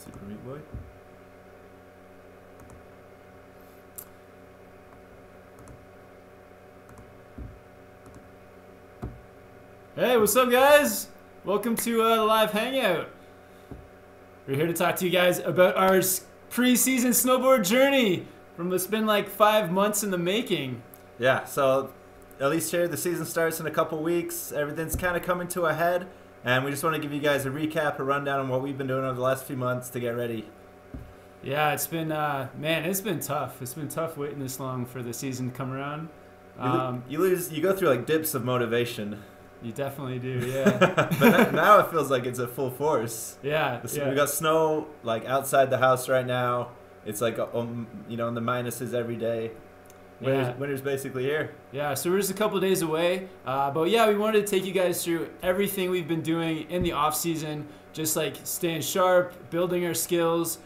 Super Meat Boy. Hey, what's up, guys? Welcome to the live hangout. We're here to talk to you guys about our preseason snowboard journey from it's been like 5 months in the making. Yeah, so at least here the season starts in a couple weeks. Everything's kind of coming to a head, and we just want to give you guys a recap, a rundown on what we've been doing over the last few months to get ready. Yeah, it's been man, it's been tough. It's been tough waiting this long for the season to come around. You go through like dips of motivation. You definitely do, yeah. But now it feels like it's at full force. Yeah, We got snow like outside the house right now. It's like you know, in the minuses every day. Winter's basically here. Yeah, so we're just a couple of days away. But yeah, we wanted to take you guys through everything we've been doing in the off season, just like staying sharp, building our skills,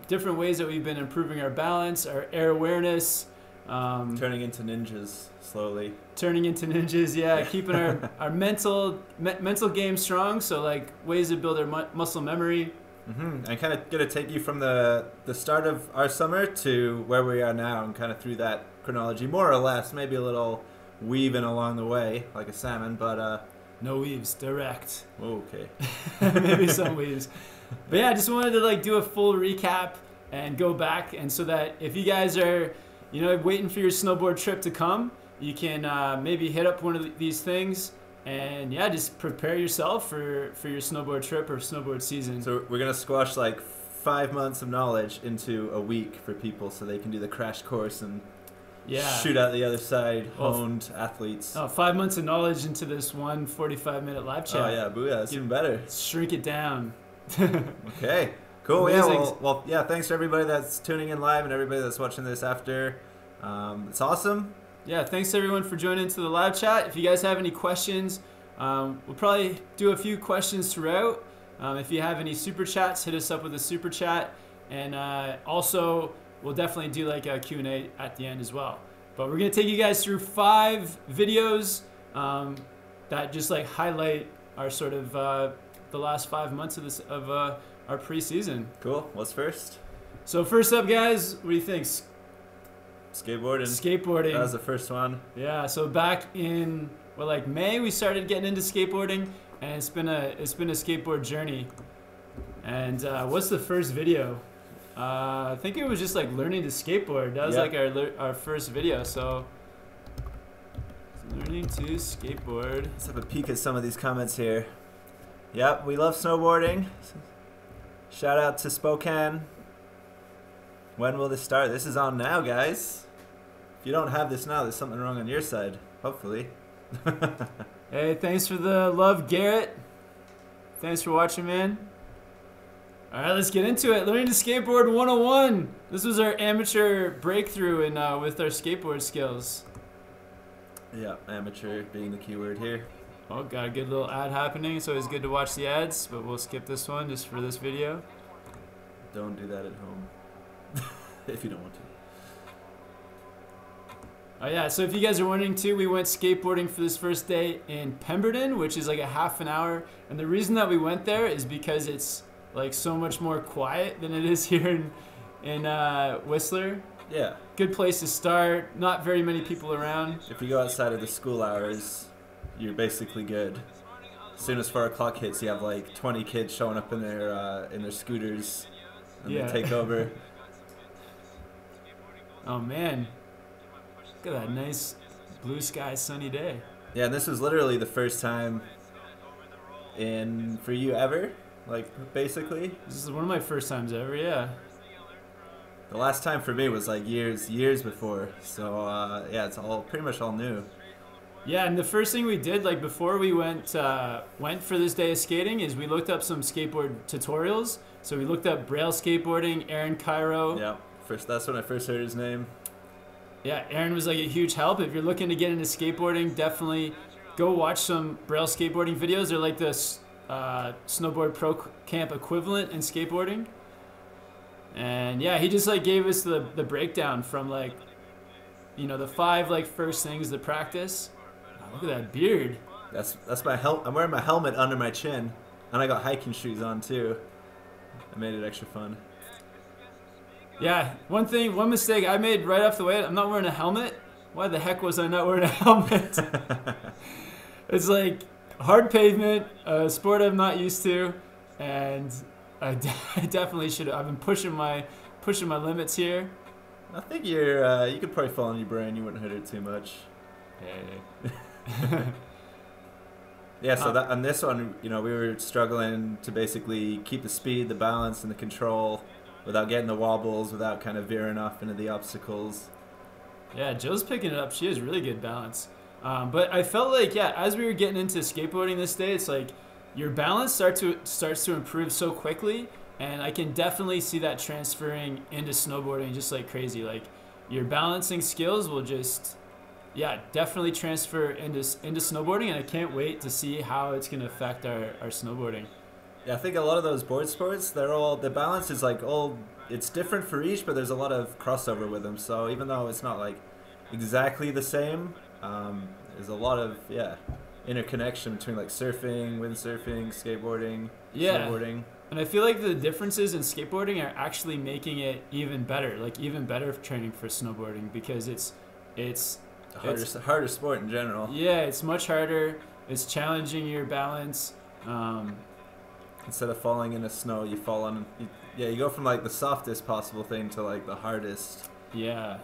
different ways that we've been improving our balance, our air awareness. Turning into ninjas slowly. Turning into ninjas, yeah. Keeping our mental game strong. So like ways to build our muscle memory. And kind of gonna take you from the start of our summer to where we are now, and kind of through that chronology, more or less. Maybe a little weaving along the way, like a salmon, but no weaves, direct. Okay. Maybe some weaves. But yeah, I just wanted to like do a full recap and go back, and so that if you guys are, you know, waiting for your snowboard trip to come, you can maybe hit up one of these things and yeah, just prepare yourself for your snowboard trip or snowboard season. So we're going to squash like 5 months of knowledge into a week for people so they can do the crash course and shoot out the other side, honed athletes. 5 months of knowledge into this one 45-minute live chat. Oh yeah, booyah, that's even better. Shrink it down. Okay. Cool. Amazing. Yeah. Well, yeah. Thanks to everybody that's tuning in live and everybody that's watching this after. It's awesome. Yeah. Thanks everyone for joining into the live chat. If you guys have any questions, we'll probably do a few questions throughout. If you have any super chats, hit us up with a super chat, and also we'll definitely do like a Q&A at the end as well. But we're gonna take you guys through 5 videos that just like highlight our sort of the last 5 months of our preseason. Cool. What's first? So first up, guys, what do you think? Skateboarding. Skateboarding. That was the first one. Yeah. So back in like May, we started getting into skateboarding, and it's been a skateboard journey. And what's the first video? I think it was just like learning to skateboard. That was like our first video. So learning to skateboard. Let's have a peek at some of these comments here. Yep, we love snowboarding. Shout out to Spokane. When will this start? This is on now, guys. If you don't have this now, there's something wrong on your side. Hopefully. Hey, thanks for the love, Garrett. Thanks for watching, man. All right, let's get into it. Learning to skateboard 101. This was our amateur breakthrough in with our skateboard skills. Yeah, amateur being the key word here. Oh, got a good little ad happening. It's always good to watch the ads, but we'll skip this one just for this video. Don't do that at home. If you don't want to. Oh yeah, so if you guys are wondering too, we went skateboarding for this first day in Pemberton, which is like a half an hour. And the reason that we went there is because it's like so much more quiet than it is here in Whistler. Yeah. Good place to start. Not very many people around. If you go outside of the school hours, you're basically good. As soon as 4 o'clock hits, you have like 20 kids showing up in their scooters, and they take over. Oh man, look at that nice blue sky, sunny day. Yeah, and this was literally the first time for you ever, like basically. This is one of my first times ever. Yeah. The last time for me was like years before. So yeah, it's all pretty much all new. Yeah, and the first thing we did, like before we went for this day of skating, is we looked up some skateboard tutorials. So we looked up Braille skateboarding, Aaron Cairo. Yeah, that's when I first heard his name. Yeah, Aaron was like a huge help. If you're looking to get into skateboarding, definitely go watch some Braille skateboarding videos. They're like the SnowboardProCamp equivalent in skateboarding. And yeah, he just like gave us the breakdown from like, you know, the 5 like first things to practice. Oh, look at that beard. That's my I'm wearing my helmet under my chin, and I got hiking shoes on too. It made it extra fun. Yeah, one mistake I made right off the way, I'm not wearing a helmet. Why the heck was I not wearing a helmet? It's like hard pavement, a sport I'm not used to, and I definitely should have. I've been pushing my limits here. I think you could probably fall on your brain. You wouldn't hit it too much. Hey. Yeah, so that on this one, we were struggling to basically keep the speed, the balance, and the control without getting the wobbles, without kind of veering off into the obstacles. Yeah, Jill's picking it up. She has really good balance. But I felt like, yeah, as we were getting into skateboarding this day, it's like your balance starts to improve so quickly, and I can definitely see that transferring into snowboarding just like crazy. Like your balancing skills will just, yeah, definitely transfer into snowboarding, and I can't wait to see how it's gonna affect our snowboarding. Yeah, I think a lot of those board sports, the balance is like it's different for each, but there's a lot of crossover with them. So even though it's not like exactly the same, there's a lot of interconnection between like surfing, windsurfing, skateboarding, snowboarding. And I feel like the differences in skateboarding are actually making it even better, like even better training for snowboarding, because it's a harder sport in general. Yeah, it's much harder. It's challenging your balance. Instead of falling in the snow, you fall on. You go from like the softest possible thing to like the hardest. Yeah.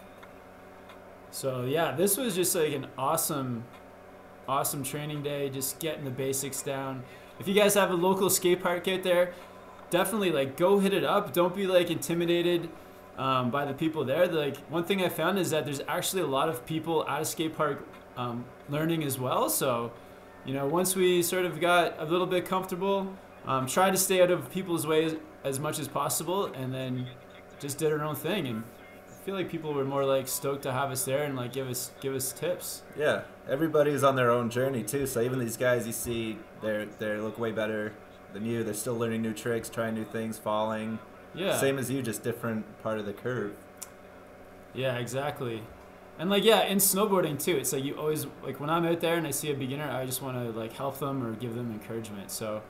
So yeah, this was just like an awesome training day. Just getting the basics down. If you guys have a local skate park out there, definitely like go hit it up. Don't be like intimidated by the people there. Like one thing I found is that there's actually a lot of people at a skate park learning as well. So once we sort of got a little bit comfortable. Try to stay out of people's way as much as possible, and then just did our own thing. And I feel like people were more like stoked to have us there and like give us tips. Yeah, everybody's on their own journey too. So even these guys you see, they look way better than you. They're still learning new tricks, trying new things, falling. Yeah. Same as you, just different part of the curve. Yeah, exactly. And like in snowboarding too, it's like you always like when I'm out there and I see a beginner, I just want to like help them or give them encouragement. So.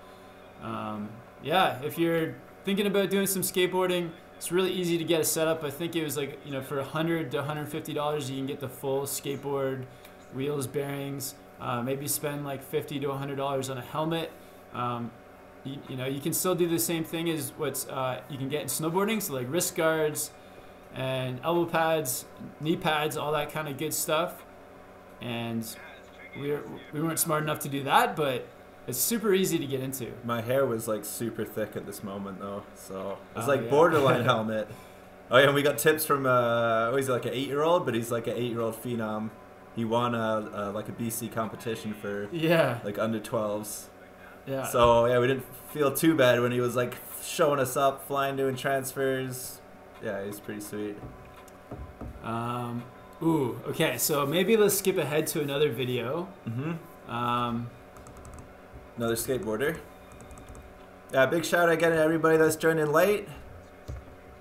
If you're thinking about doing some skateboarding, it's really easy to get a setup. I think it was like, for $100 to $150, you can get the full skateboard, wheels, bearings, maybe spend like $50 to $100 on a helmet. You can still do the same thing as what you can get in snowboarding. So like wrist guards and elbow pads, knee pads, all that kind of good stuff. And we weren't smart enough to do that, but it's super easy to get into. My hair was like super thick at this moment though, so it was like borderline helmet. Oh yeah, and we got tips from he's like an 8-year-old, but he's like an 8-year-old phenom. He won a BC competition for like under 12s. Yeah. So yeah, we didn't feel too bad when he was like showing us up, flying, doing transfers. Yeah, he's pretty sweet. Okay, so maybe let's skip ahead to another video. Another skateboarder. Yeah, big shout out again to everybody that's joined in late.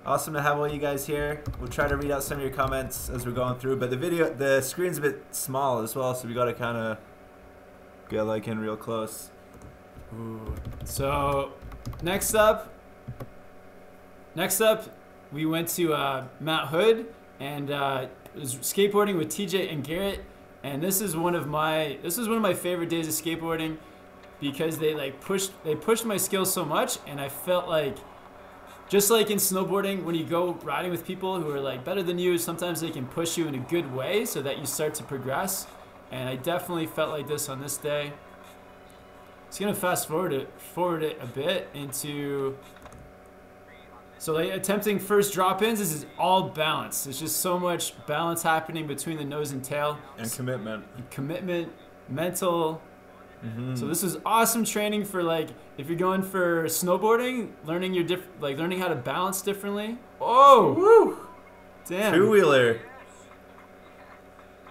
Awesome to have all you guys here. We'll try to read out some of your comments as we're going through, but the screen's a bit small as well, so we gotta kind of get like in real close. So next up, we went to Mount Hood and was skateboarding with TJ and Garrett, and this is one of my favorite days of skateboarding. Because they pushed my skills so much, and I felt like, just like in snowboarding, when you go riding with people who are like better than you, sometimes they can push you in a good way so that you start to progress. And I definitely felt like this on this day. It's gonna fast forward it a bit into. So like attempting first drop-ins, this is all balance. There's just so much balance happening between the nose and tail. And commitment. Mental. So this is awesome training for like if you're going for snowboarding, learning learning how to balance differently. Oh, woo! Damn. Two-wheeler.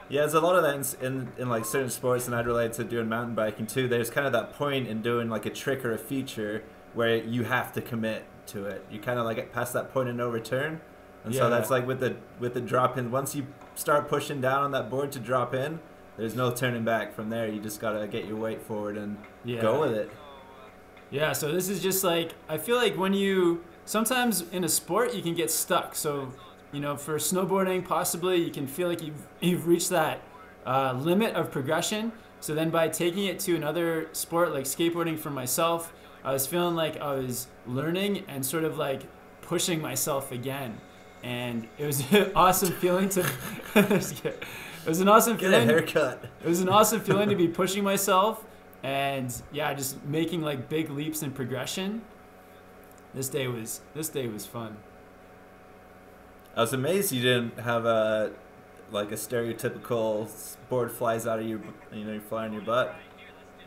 Yeah, there's a lot of that in like certain sports, and I'd relate to doing mountain biking too. There's kind of that point in doing like a trick or a feature where you have to commit to it. You kind of like past that point of no return, and so that's like with the drop in. Once you start pushing down on that board to drop in, there's no turning back from there. You just gotta get your weight forward and go with it. Yeah, so this is just like, I feel like when you, sometimes in a sport you can get stuck. So, you know, for snowboarding, possibly you can feel like you've reached that limit of progression. So then by taking it to another sport like skateboarding for myself, I was feeling like I was learning and sort of like pushing myself again. And it was an awesome feeling to, it was an awesome Get feeling. a haircut. It was an awesome feeling to be pushing myself and yeah, just making like big leaps in progression. This day was fun. I was amazed you didn't have a stereotypical board flies out of your, you fly on your butt.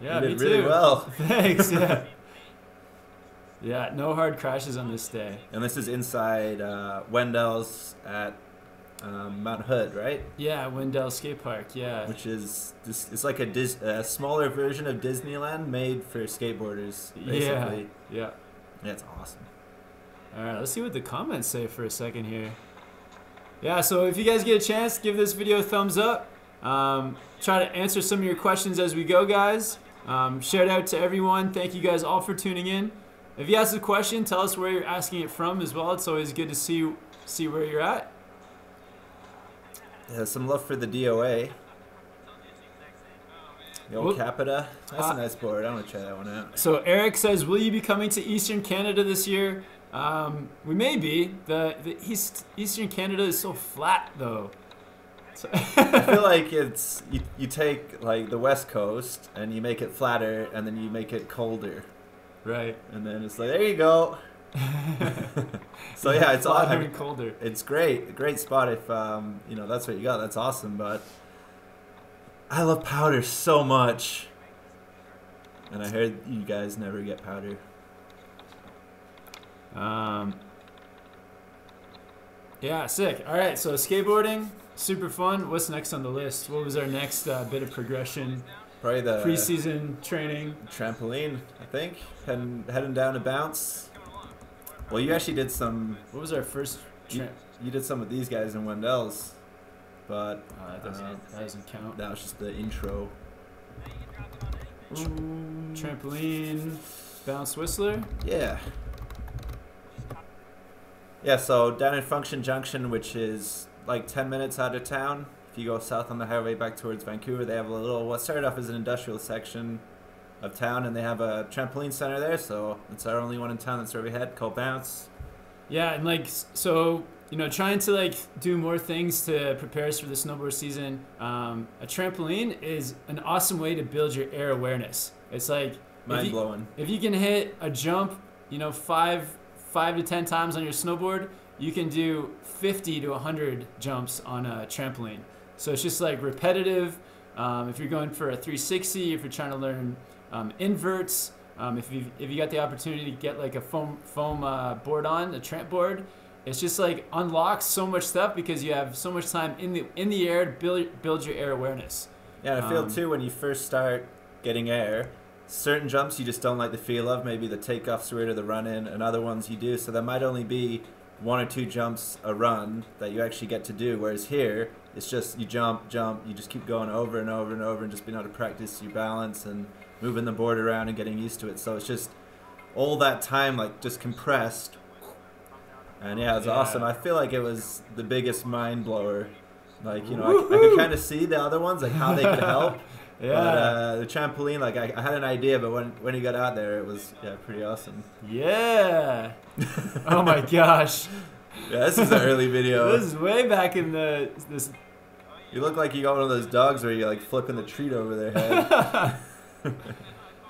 Yeah, you me did really too. well. Thanks. Yeah. Yeah, no hard crashes on this day. And this is inside Wendell's at Mount Hood, right? Yeah, Wendell Skate Park. Yeah. Which is it's like a smaller version of Disneyland made for skateboarders, basically. Yeah. Yeah, it's awesome. All right, let's see what the comments say for a second here. Yeah, so if you guys get a chance, give this video a thumbs up. Try to answer some of your questions as we go, guys. Shout out to everyone. Thank you guys all for tuning in. If you ask a question, tell us where you're asking it from as well. It's always good to see where you're at. Yeah, some love for the DOA. The old Capita. That's a nice board. I want to try that one out. So Eric says, will you be coming to Eastern Canada this year? We may be. The Eastern Canada is so flat, though. So I feel like it's you take like the West Coast and you make it flatter, and then you make it colder. Right. And then it's like, there you go. So yeah, it's flatter and colder. It's great, great spot if that's what you got. That's awesome. But I love powder so much, and I heard you guys never get powder. Yeah, sick. All right, so skateboarding, super fun. What's next on the list? What was our next bit of progression? Probably the preseason training. Trampoline, I think. Heading down to bounce. Well, you actually did some. What was our first? You did some of these guys in Wendell's, but that doesn't count. That was just the intro. Trampoline, bounce whistler. Yeah. Yeah, so down in Function Junction, which is like 10 minutes out of town, if you go south on the highway back towards Vancouver, they have a little, what started off as an industrial section of town, and they have a trampoline center there, so it's our only one in town. That's where we head, called Bounce. Yeah, and like, so, trying to like do more things to prepare us for the snowboard season. A trampoline is an awesome way to build your air awareness. It's like, mind-blowing. If you can hit a jump, 5 to 10 times on your snowboard, you can do 50 to 100 jumps on a trampoline. So it's just like repetitive. If you're going for a 360, if you're trying to learn inverts, if you got the opportunity to get like a foam board on, a tramp board, it's just like unlocks so much stuff because you have so much time in the air to build your air awareness. Yeah, and I feel too when you first start getting air, certain jumps you just don't like the feel of, maybe the takeoff's weird or the run-in, and other ones you do, so there might only be 1 or 2 jumps a run that you actually get to do, whereas here, it's just you jump, you just keep going over and over and over and just being able to practice your balance and moving the board around and getting used to it, so it's just all that time like just compressed, and yeah, it's awesome. I feel like it was the biggest mind blower, like, I could kind of see the other ones, like how they could help. Yeah. But the trampoline, like I had an idea, but when he got out there, it was pretty awesome. Yeah. Oh my gosh. Yeah, this is an early video. This is way back in this. You look like you got one of those dogs where you're like flipping the treat over their head.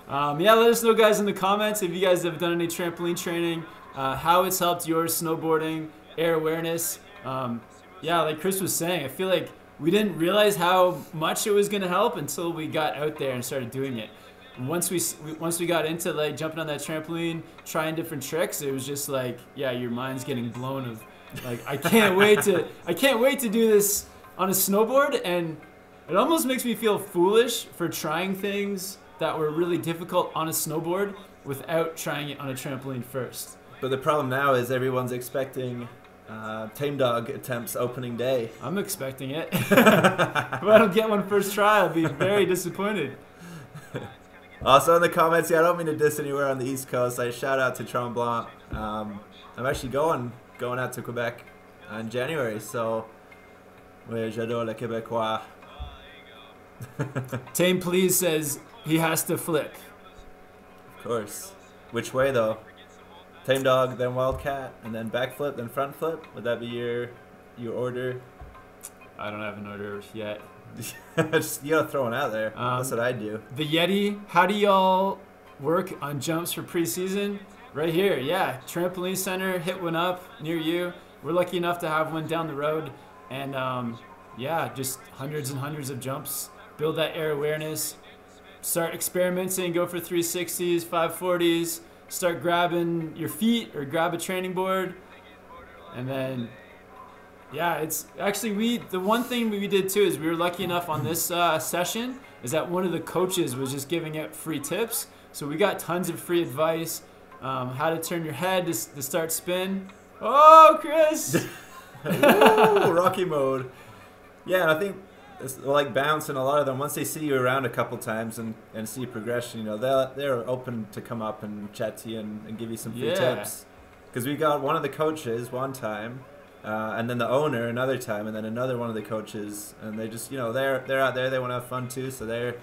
Yeah, let us know, guys, in the comments if you guys have done any trampoline training, how it's helped your snowboarding, air awareness. Yeah, like Chris was saying, I feel like we didn't realize how much it was going to help until we got out there and started doing it. And once we got into like jumping on that trampoline, trying different tricks, it was just like, yeah, your mind's getting blown of like, I can't wait to do this on a snowboard, and it almost makes me feel foolish for trying things that were really difficult on a snowboard without trying it on a trampoline first. But the problem now is everyone's expecting Tame Dog attempts opening day. I'm expecting it. If I don't get one first try, I'll be very disappointed. Also in the comments, yeah, I don't mean to diss anywhere on the East Coast. I shout out to Tremblant. I'm actually going out to Quebec in January, so oui, j'adore le Québécois. Tame Please says he has to flip. Of course. Which way though? Tame Dog, then Wildcat, and then backflip, then front flip. Would that be your order? I don't have an order yet. Just, you gotta throw one out there. That's what I do. The Yeti, how do y'all work on jumps for preseason? Right here, yeah. Trampoline Center, hit one up near you. We're lucky enough to have one down the road. And yeah, just hundreds and hundreds of jumps. Build that air awareness. Start experimenting, go for 360s, 540s. Start grabbing your feet or grab a training board. And then yeah, it's actually the one thing we did too is we were lucky enough on this session is that one of the coaches was just giving out free tips. So we got tons of free advice, how to turn your head to start spin. Oh, Chris! Ooh, Rocky mode. Yeah, and I think it's like Bounce and a lot of them, once they see you around a couple times and see progression, you know, they're open to come up and chat to you and give you some free tips. Because we got one of the coaches one time. And then the owner another time, and then another one of the coaches, and they just, you know, they're out there, they want to have fun too, so they're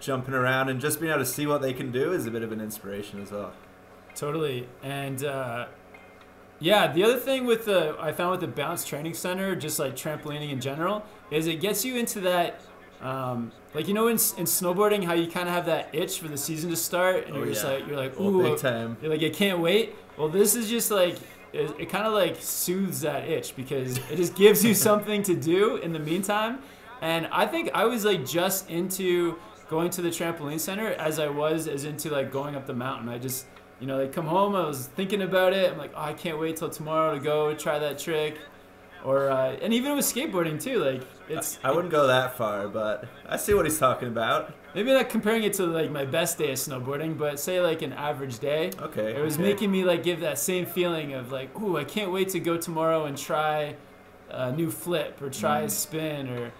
jumping around, and just being able to see what they can do is a bit of an inspiration as well. Totally. And yeah, the other thing with I found with the Bounce Training Center, just like trampolining in general, is it gets you into that like, you know, in snowboarding how you kind of have that itch for the season to start, and you're like ooh, big time. You're like, I can't wait. Well, this is just like it kind of like soothes that itch because it just gives you something to do in the meantime. And I think I was like just into going to the trampoline center as I was as into like going up the mountain. I just, you know, like come home, I was thinking about it. I'm like, oh, I can't wait till tomorrow to go try that trick. Or and even with skateboarding too, like I wouldn't go that far, but I see what he's talking about. Maybe not comparing it to like my best day of snowboarding, but say like an average day. Okay. It was making me like give that same feeling of like, ooh, I can't wait to go tomorrow and try a new flip or try a spin, or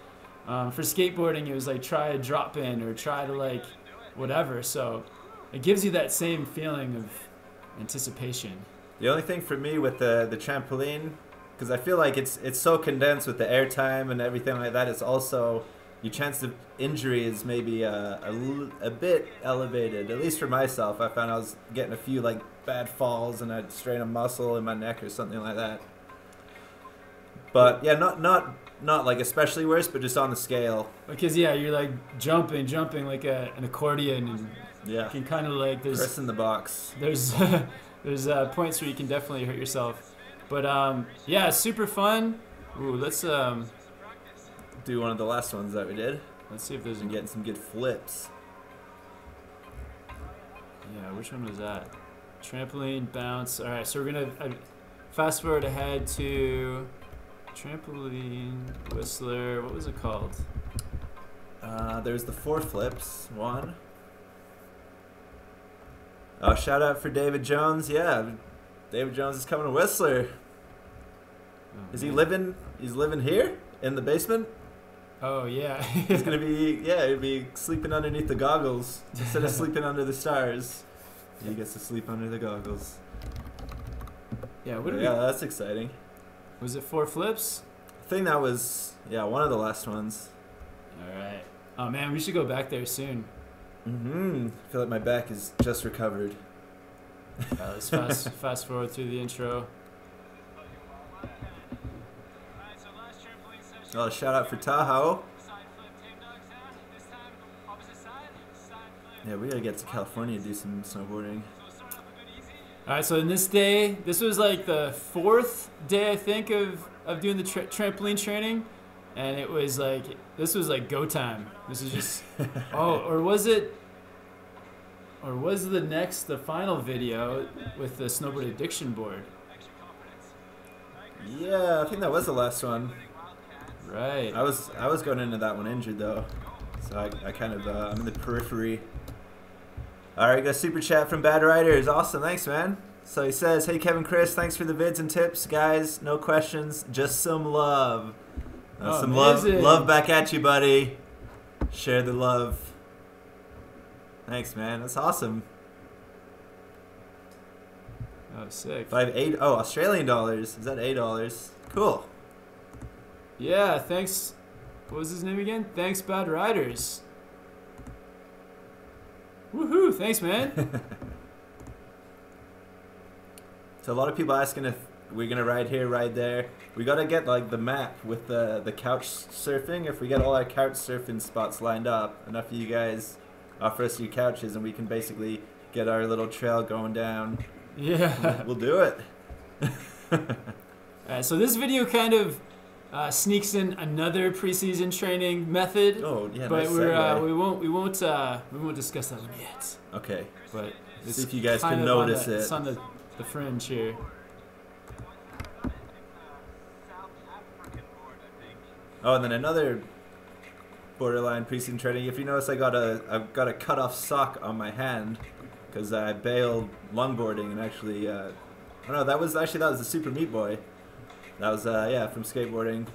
for skateboarding it was like try a drop in or try to like whatever. So it gives you that same feeling of anticipation. The only thing for me with the trampoline, because I feel like it's so condensed with the airtime and everything like that, it's also your chance of injury is maybe a bit elevated. At least for myself, I found I was getting a few like bad falls and I'd strain a muscle in my neck or something like that. But yeah, not like especially worse, but just on the scale. Because yeah, you're like jumping like an accordion, and yeah, you can kind of like press in the box. There's points where you can definitely hurt yourself. But yeah, super fun. Ooh, let's do one of the last ones that we did. Let's see if there's getting some good flips. Yeah, which one was that? Trampoline, bounce. All right, so we're gonna fast forward ahead to trampoline, whistler. What was it called? There's the 4 flips. One. Oh, shout out for David Jones. Yeah, David Jones is coming to Whistler. Oh, is he living? He's living here in the basement. Oh yeah. He's gonna be he'll be sleeping underneath the goggles instead of sleeping under the stars. He gets to sleep under the goggles. Yeah. That's exciting. Was it 4 flips? I think that was one of the last ones. All right. Oh man, we should go back there soon. I feel like my back is just recovered. Let's fast forward through the intro. Oh, shout out for Tahoe. Yeah, we gotta get to California to do some snowboarding. Alright, so in this was like the 4th day I think of doing the trampoline training, and it was like, this was like go time. This is just, or was the final video with the snowboard addiction board? Yeah, I think that was the last one. Right. I was going into that one injured though, so I kind of I'm in the periphery. All right, got a super chat from Bad Riders. Awesome, thanks, man. So he says, "Hey Kevin, Chris, thanks for the vids and tips, guys. No questions, just some love. Some love back at you, buddy. Share the love." Thanks, man. That's awesome. Oh, sick. Oh, Australian dollars. Is that $8? Cool. Yeah, thanks. What was his name again? Thanks, Bad Riders. Woohoo! Thanks, man. So a lot of people asking if we're gonna ride here, ride there. We gotta get like the map with the couch surfing. If we get all our couch surfing spots lined up, enough of you guys offer us your couches, and we can basically get our little trail going down. Yeah. We'll do it. Alright, so this video kind of sneaks in another preseason training method. Oh yeah, but nice we segue. won't discuss that one yet. Okay. But See if you guys kind can of notice it. It's on the fringe here. Oh, and then another borderline preseason training. If you notice, I've got a cut off sock on my hand because I bailed longboarding and actually. Oh no, that was the Super Meat Boy. That was yeah, from skateboarding.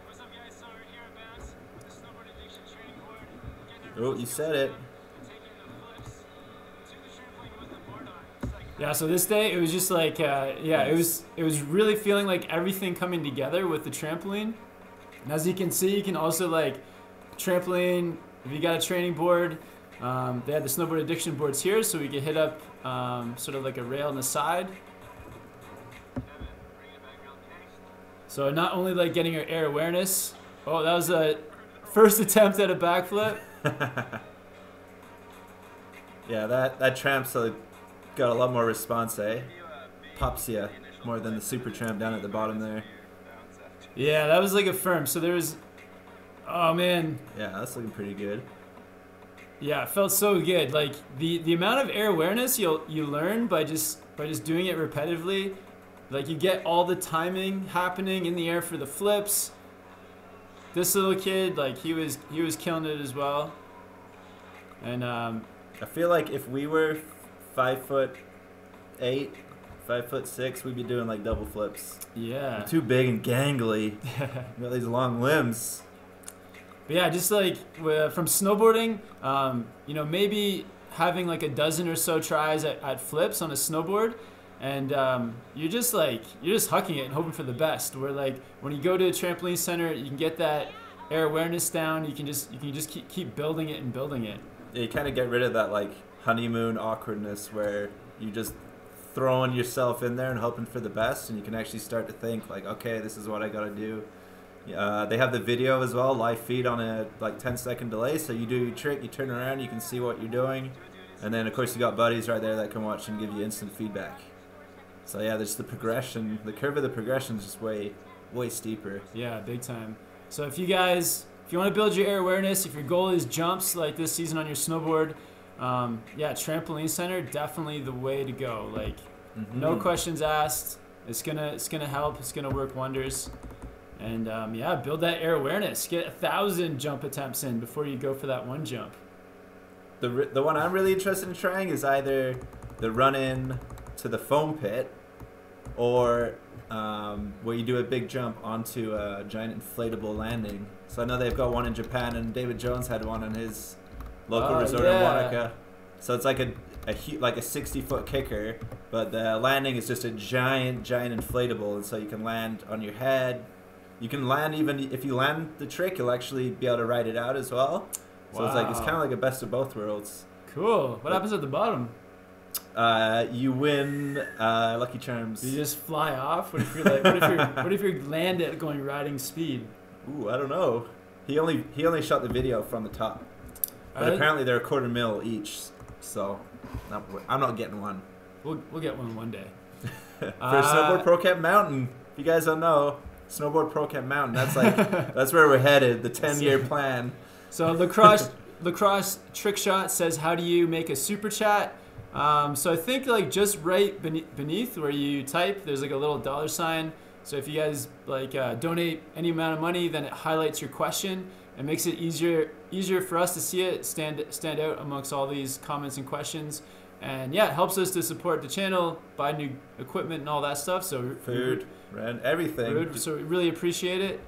What's up, guys? So we're here at Bounce, the Snowboard Addiction Training Board. Oh, you said it. Taking the flips to the trampoline with the board on. It's like, Yeah, so this day it was just like yeah, it was really feeling like everything coming together with the trampoline. And as you can see, you can also like trampoline if you got a training board. They had the Snowboard Addiction boards here, so we could hit up sort of like a rail on the side. So not only like getting our air awareness. Oh, that was a first attempt at a backflip. Yeah, that tramp's got a lot more response, eh? Pops ya more than the Super Tramp down at the bottom there. Yeah, that was like a firm. So there was, oh man. Yeah, that's looking pretty good. Yeah, it felt so good. Like the amount of air awareness you learn by just doing it repetitively. Like you get all the timing happening in the air for the flips. This little kid, like he was killing it as well. And I feel like if we were 5'8", 5'6", we'd be doing like double flips. yeah. We're too big and gangly. We got these long limbs. But yeah, just like from snowboarding, you know, maybe having like a dozen or so tries at flips on a snowboard, and you're just hucking it and hoping for the best. Where like when you go to a trampoline center, you can get that air awareness down. You can just keep building it and building it. Yeah, you kind of get rid of that like honeymoon awkwardness where you just throwing yourself in there and hoping for the best, and you can actually start to think like, okay, this is what I gotta do. They have the video as well, live feed on a like 10-second delay, so you do your trick, you turn around, you can see what you're doing, and then of course you got buddies right there that can watch and give you instant feedback. So yeah, there's the progression, the curve of the progression is just way steeper. Yeah, big time. So if you want to build your air awareness, if your goal is jumps like this season on your snowboard, yeah, Trampoline Center, definitely the way to go. Like, no questions asked. It's gonna help. It's gonna work wonders. And yeah, build that air awareness. Get 1,000 jump attempts in before you go for that one jump. The one I'm really interested in trying is either the run in to the foam pit, or where you do a big jump onto a giant inflatable landing. So I know they've got one in Japan, and David Jones had one in his local resort in Wanaka. So it's like a 60-foot kicker, but the landing is just a giant inflatable, and so you can land on your head. You can land even if you land the trick, you'll actually be able to ride it out as well. So it's kind of like a best of both worlds. Cool. What happens at the bottom? You win Lucky Charms. You just fly off. What if you're what if you land it going riding speed? Ooh, I don't know. He only shot the video from the top, but apparently they're $250,000 each. So I'm not getting one. We'll get one day. For SnowboardProCamp Mountain. If you guys don't know, SnowboardProCamp Mountain. That's where we're headed. The 10-year plan. So lacrosse trick shot says, how do you make a super chat? So I think like just right beneath where you type, there's like a little $sign. So if you guys like donate any amount of money, then it highlights your question and makes it easier for us to see it, stand out amongst all these comments and questions. And yeah, it helps us to support the channel, buy new equipment and all that stuff. So food, rent, everything. So we really appreciate it.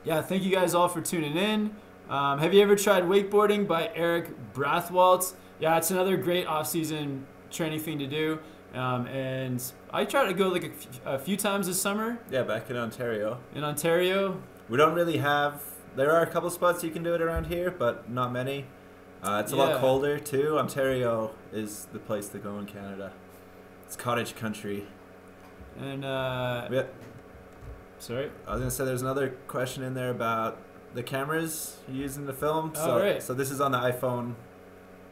Yeah, thank you guys all for tuning in. Have you ever tried wakeboarding by Eric Brathwaite? Yeah, it's another great off-season training thing to do. And I try to go like a few times this summer. Yeah, back in Ontario. In Ontario. We don't really have. There are a couple spots you can do it around here, but not many. It's a lot colder too. Ontario is the place to go in Canada. It's cottage country. And sorry, I was gonna say there's another question in there about the cameras you use in the film. Oh, right. So this is on the iPhone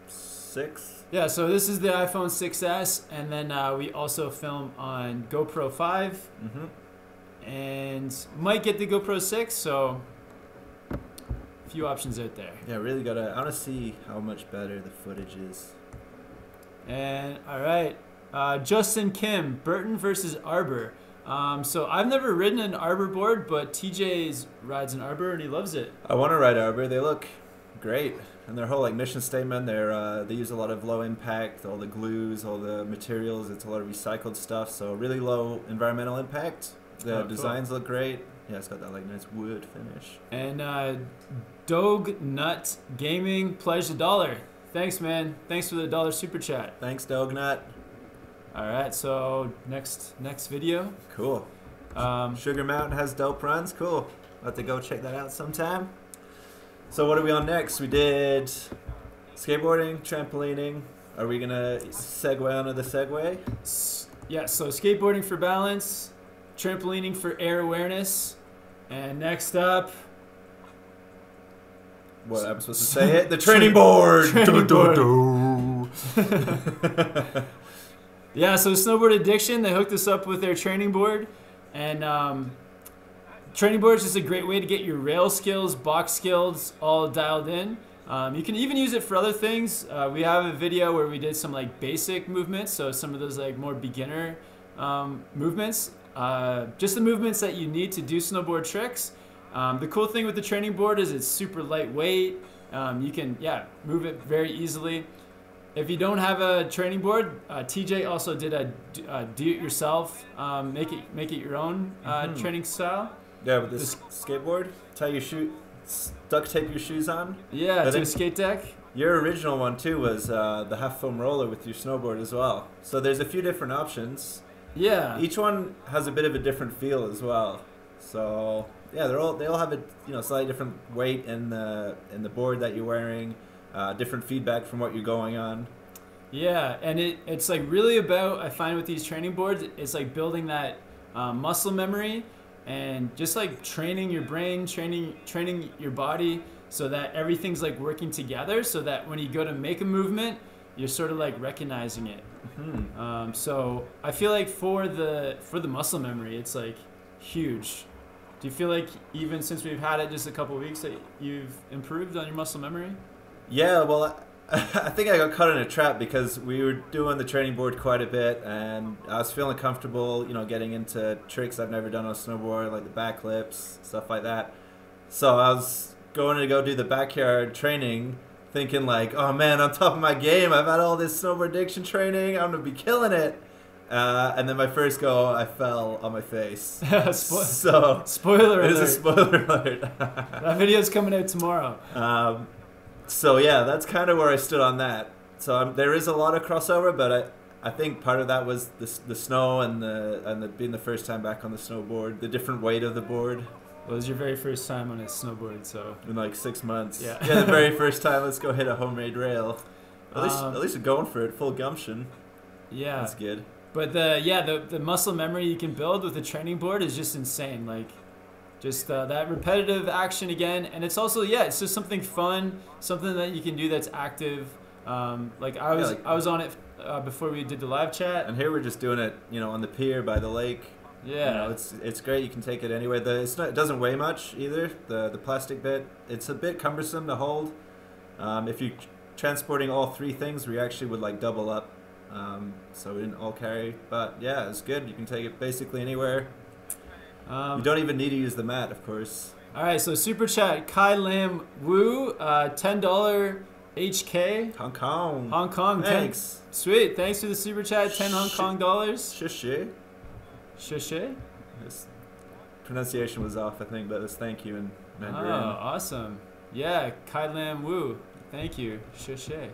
6. Yeah, so this is the iPhone 6s, and then we also film on GoPro 5, and might get the GoPro 6. So a few options out there. Yeah, really gotta. I want to see how much better the footage is. And all right, Justin Kim, Burton versus Arbor. So I've never ridden an Arbor board, but TJ rides an Arbor and he loves it. I want to ride Arbor. They look great, and their whole like mission statement. They use a lot of low impact, all the glues, all the materials. It's a lot of recycled stuff, so really low environmental impact. The designs look great. Yeah, it's got that like nice wood finish. And Dog Nut Gaming pledged $1. Thanks, man. Thanks for the $1 super chat. Thanks, Dognut. All right, so next video. Cool. Sugar Mountain has dope runs. Cool. I'll have to go check that out sometime. So what are we on next? We did skateboarding, trampolining. Are we gonna segue onto the Segway? Yeah. So skateboarding for balance, trampolining for air awareness, and next up. What I'm supposed to say it? The training board. Training board. Yeah, so Snowboard Addiction, they hooked us up with their training board. And training board is just a great way to get your rail skills, box skills all dialed in. You can even use it for other things. We have a video where we did some like basic movements, so some of those like more beginner movements. Just the movements that you need to do snowboard tricks. The cool thing with the training board is it's super lightweight. You can move it very easily. If you don't have a training board, TJ also did a do-it-yourself, make it your own training style. Yeah, with this skateboard, duct tape your shoes on. Yeah, to a skate deck. Your original one too was the half foam roller with your snowboard as well. So there's a few different options. Yeah. Each one has a bit of a different feel as well. So yeah, they all have a slightly different weight in the board that you're wearing. Different feedback from what you're going on. Yeah, and it's like really about, I find with these training boards, it's like building that muscle memory and just like training your brain, training your body so that everything's like working together so that when you go to make a movement, you're sort of like recognizing it. Mm-hmm. So I feel like for the muscle memory, it's like huge. Do you feel like even since we've had it just a couple of weeks that you've improved on your muscle memory? Yeah, well, I think I got caught in a trap because we were doing the training board quite a bit, and I was feeling comfortable, getting into tricks I've never done on a snowboard, like the backflips, stuff like that. So I was going to go do the backyard training, thinking like, oh man, on top of my game, I've had all this snowboard addiction training, I'm going to be killing it. And then my first go, I fell on my face. So spoiler alert. It is a spoiler alert. That video's coming out tomorrow. So yeah, that's kind of where I stood on that. So there is a lot of crossover, but I think part of that was the snow and the being the first time back on the snowboard, the different weight of the board. Well, it was your very first time on a snowboard, so in like 6 months. Yeah, the very first time. Let's go hit a homemade rail. At least you're going for it, full gumption. Yeah, that's good. But the muscle memory you can build with a training board is just insane. Like, just that repetitive action again, and it's also it's just something fun, something that you can do that's active. Like I was on it before we did the live chat, and here we're just doing it, on the pier by the lake. Yeah, it's great. You can take it anywhere. It doesn't weigh much either. The plastic bit, it's a bit cumbersome to hold. If you're transporting all three things, we actually would like double up. So we didn't all carry, but yeah, it's good. You can take it basically anywhere. You don't even need to use the mat, of course. All right, so super chat, Kai Lam Wu, $10 HK. Hong Kong. Hong Kong. Thanks. Sweet. Thanks for the super chat. 10 Hong Kong dollars. Shishay. Shishay. This pronunciation was off, I think, but it was thank you in Mandarin. Oh, awesome. Yeah, Kai Lam Wu. Thank you. Shoshe.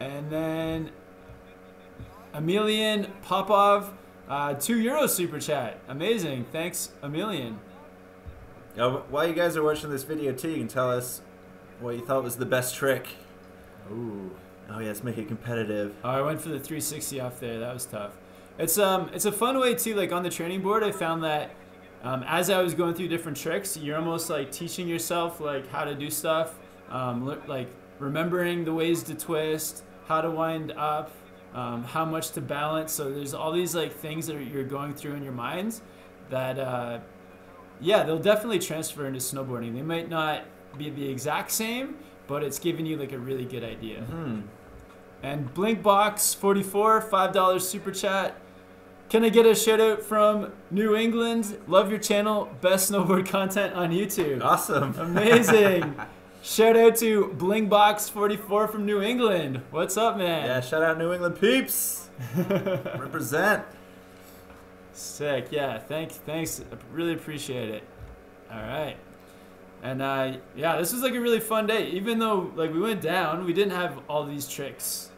And then Emilian Popov, €2 super chat. Amazing. Thanks, Emilian. While you guys are watching this video too, you can tell us what you thought was the best trick. Ooh. Oh yeah, let's make it competitive. Oh, I went for the 360 off there. That was tough. It's a fun way too. Like on the training board, I found that as I was going through different tricks, you're almost like teaching yourself like how to do stuff, like remembering the ways to twist, how to wind up, how much to balance. So there's all these like things that you're going through in your minds that, yeah, they'll definitely transfer into snowboarding. They might not be the exact same, but it's giving you like a really good idea. Mm-hmm. And Blinkbox44, $5 super chat. Can I get a shout out from New England? Love your channel. Best snowboard content on YouTube. Awesome. Amazing. Shout out to Blinkbox44 from New England. What's up, man? Yeah, shout out New England peeps. Represent. Sick. Yeah, thanks. I really appreciate it. All right. And yeah, this was like a really fun day. Even though like we went down, we didn't have all these tricks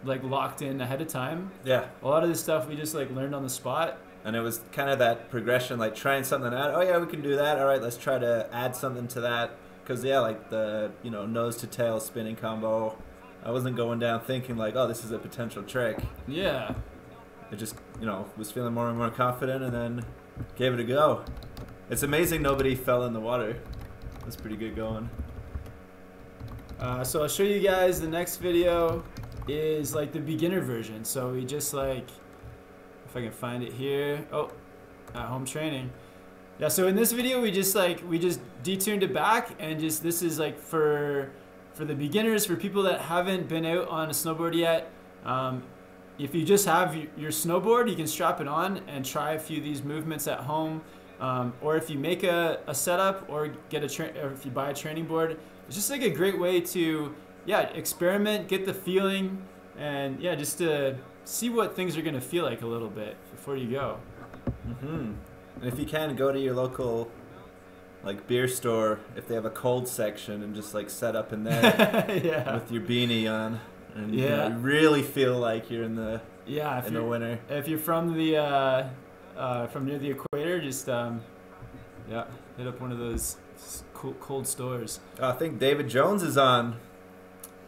like locked in ahead of time. Yeah. A lot of this stuff we just like learned on the spot. And it was kind of that progression, like trying something out. Oh yeah, we can do that. All right, let's try to add something to that. Cause yeah, like the nose to tail spinning combo, I wasn't going down thinking like, oh, this is a potential trick. Yeah. It just was feeling more and more confident, and then gave it a go. It's amazing nobody fell in the water. That's pretty good going. So I'll show you guys the next video is like the beginner version. So we just like, if I can find it here. Oh, at home training. Yeah, so in this video we just detuned it back, and just this is like for the beginners, for people that haven't been out on a snowboard yet. If you just have your snowboard, you can strap it on and try a few of these movements at home. Or if you make a setup or or if you buy a training board, it's just like a great way to experiment, get the feeling, and just to see what things are gonna feel like a little bit before you go. Mm-hmm. And if you can, go to your local like beer store if they have a cold section, and just like set up in there with your beanie on, and you really feel like you're in the the winter. If you're from the from near the equator, just hit up one of those cold stores. Oh, I think David Jones is on.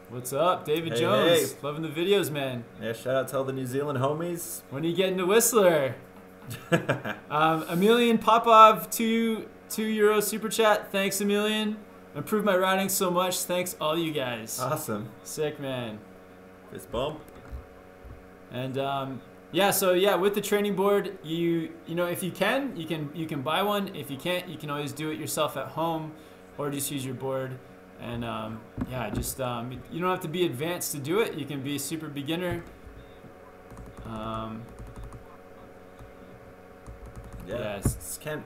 What's up, David Jones? Hey. Loving the videos, man. Yeah, shout out to all the New Zealand homies. When are you getting to Whistler? Emilian Popov, €2 super chat. Thanks, Emilian. Improved my riding so much. Thanks all you guys. Awesome. Sick, man. Fist bump. And so with the training board, if you can, you can buy one. If you can't, you can always do it yourself at home, or just use your board. And you don't have to be advanced to do it. You can be super beginner.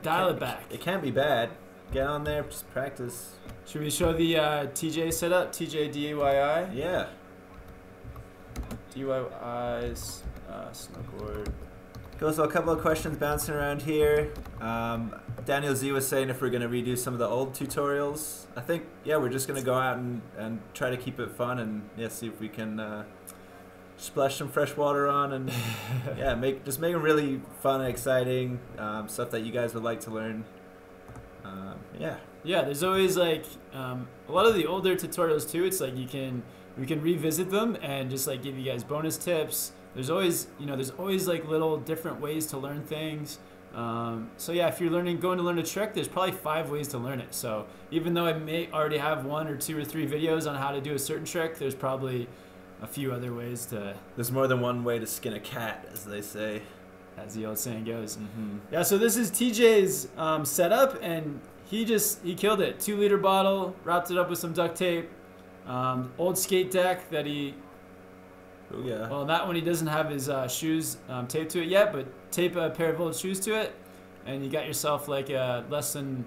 Dial it back. It can't be bad. Get on there, just practice. Should we show the TJ setup? TJ DIY? Yeah. DIY's snowboard. Cool, so a couple of questions bouncing around here. Daniel Z was saying if we're going to redo some of the old tutorials. I think, we're just going to go out and try to keep it fun, and see if we can splash some fresh water on, and make them really fun and exciting, stuff that you guys would like to learn. There's always like a lot of the older tutorials too. It's like we can revisit them and just like give you guys bonus tips. There's always like little different ways to learn things. If you're going to learn a trick, there's probably 5 ways to learn it. So even though I may already have 1 or 2 or 3 videos on how to do a certain trick, there's probably a few other ways to... There's more than one way to skin a cat, as they say. As the old saying goes. Mm-hmm. Yeah, so this is TJ's setup, and he killed it. 2-liter bottle, wrapped it up with some duct tape. Old skate deck that he... Oh, yeah. Well, that one he doesn't have his shoes taped to it yet, but tape a pair of old shoes to it, and you got yourself like a less than,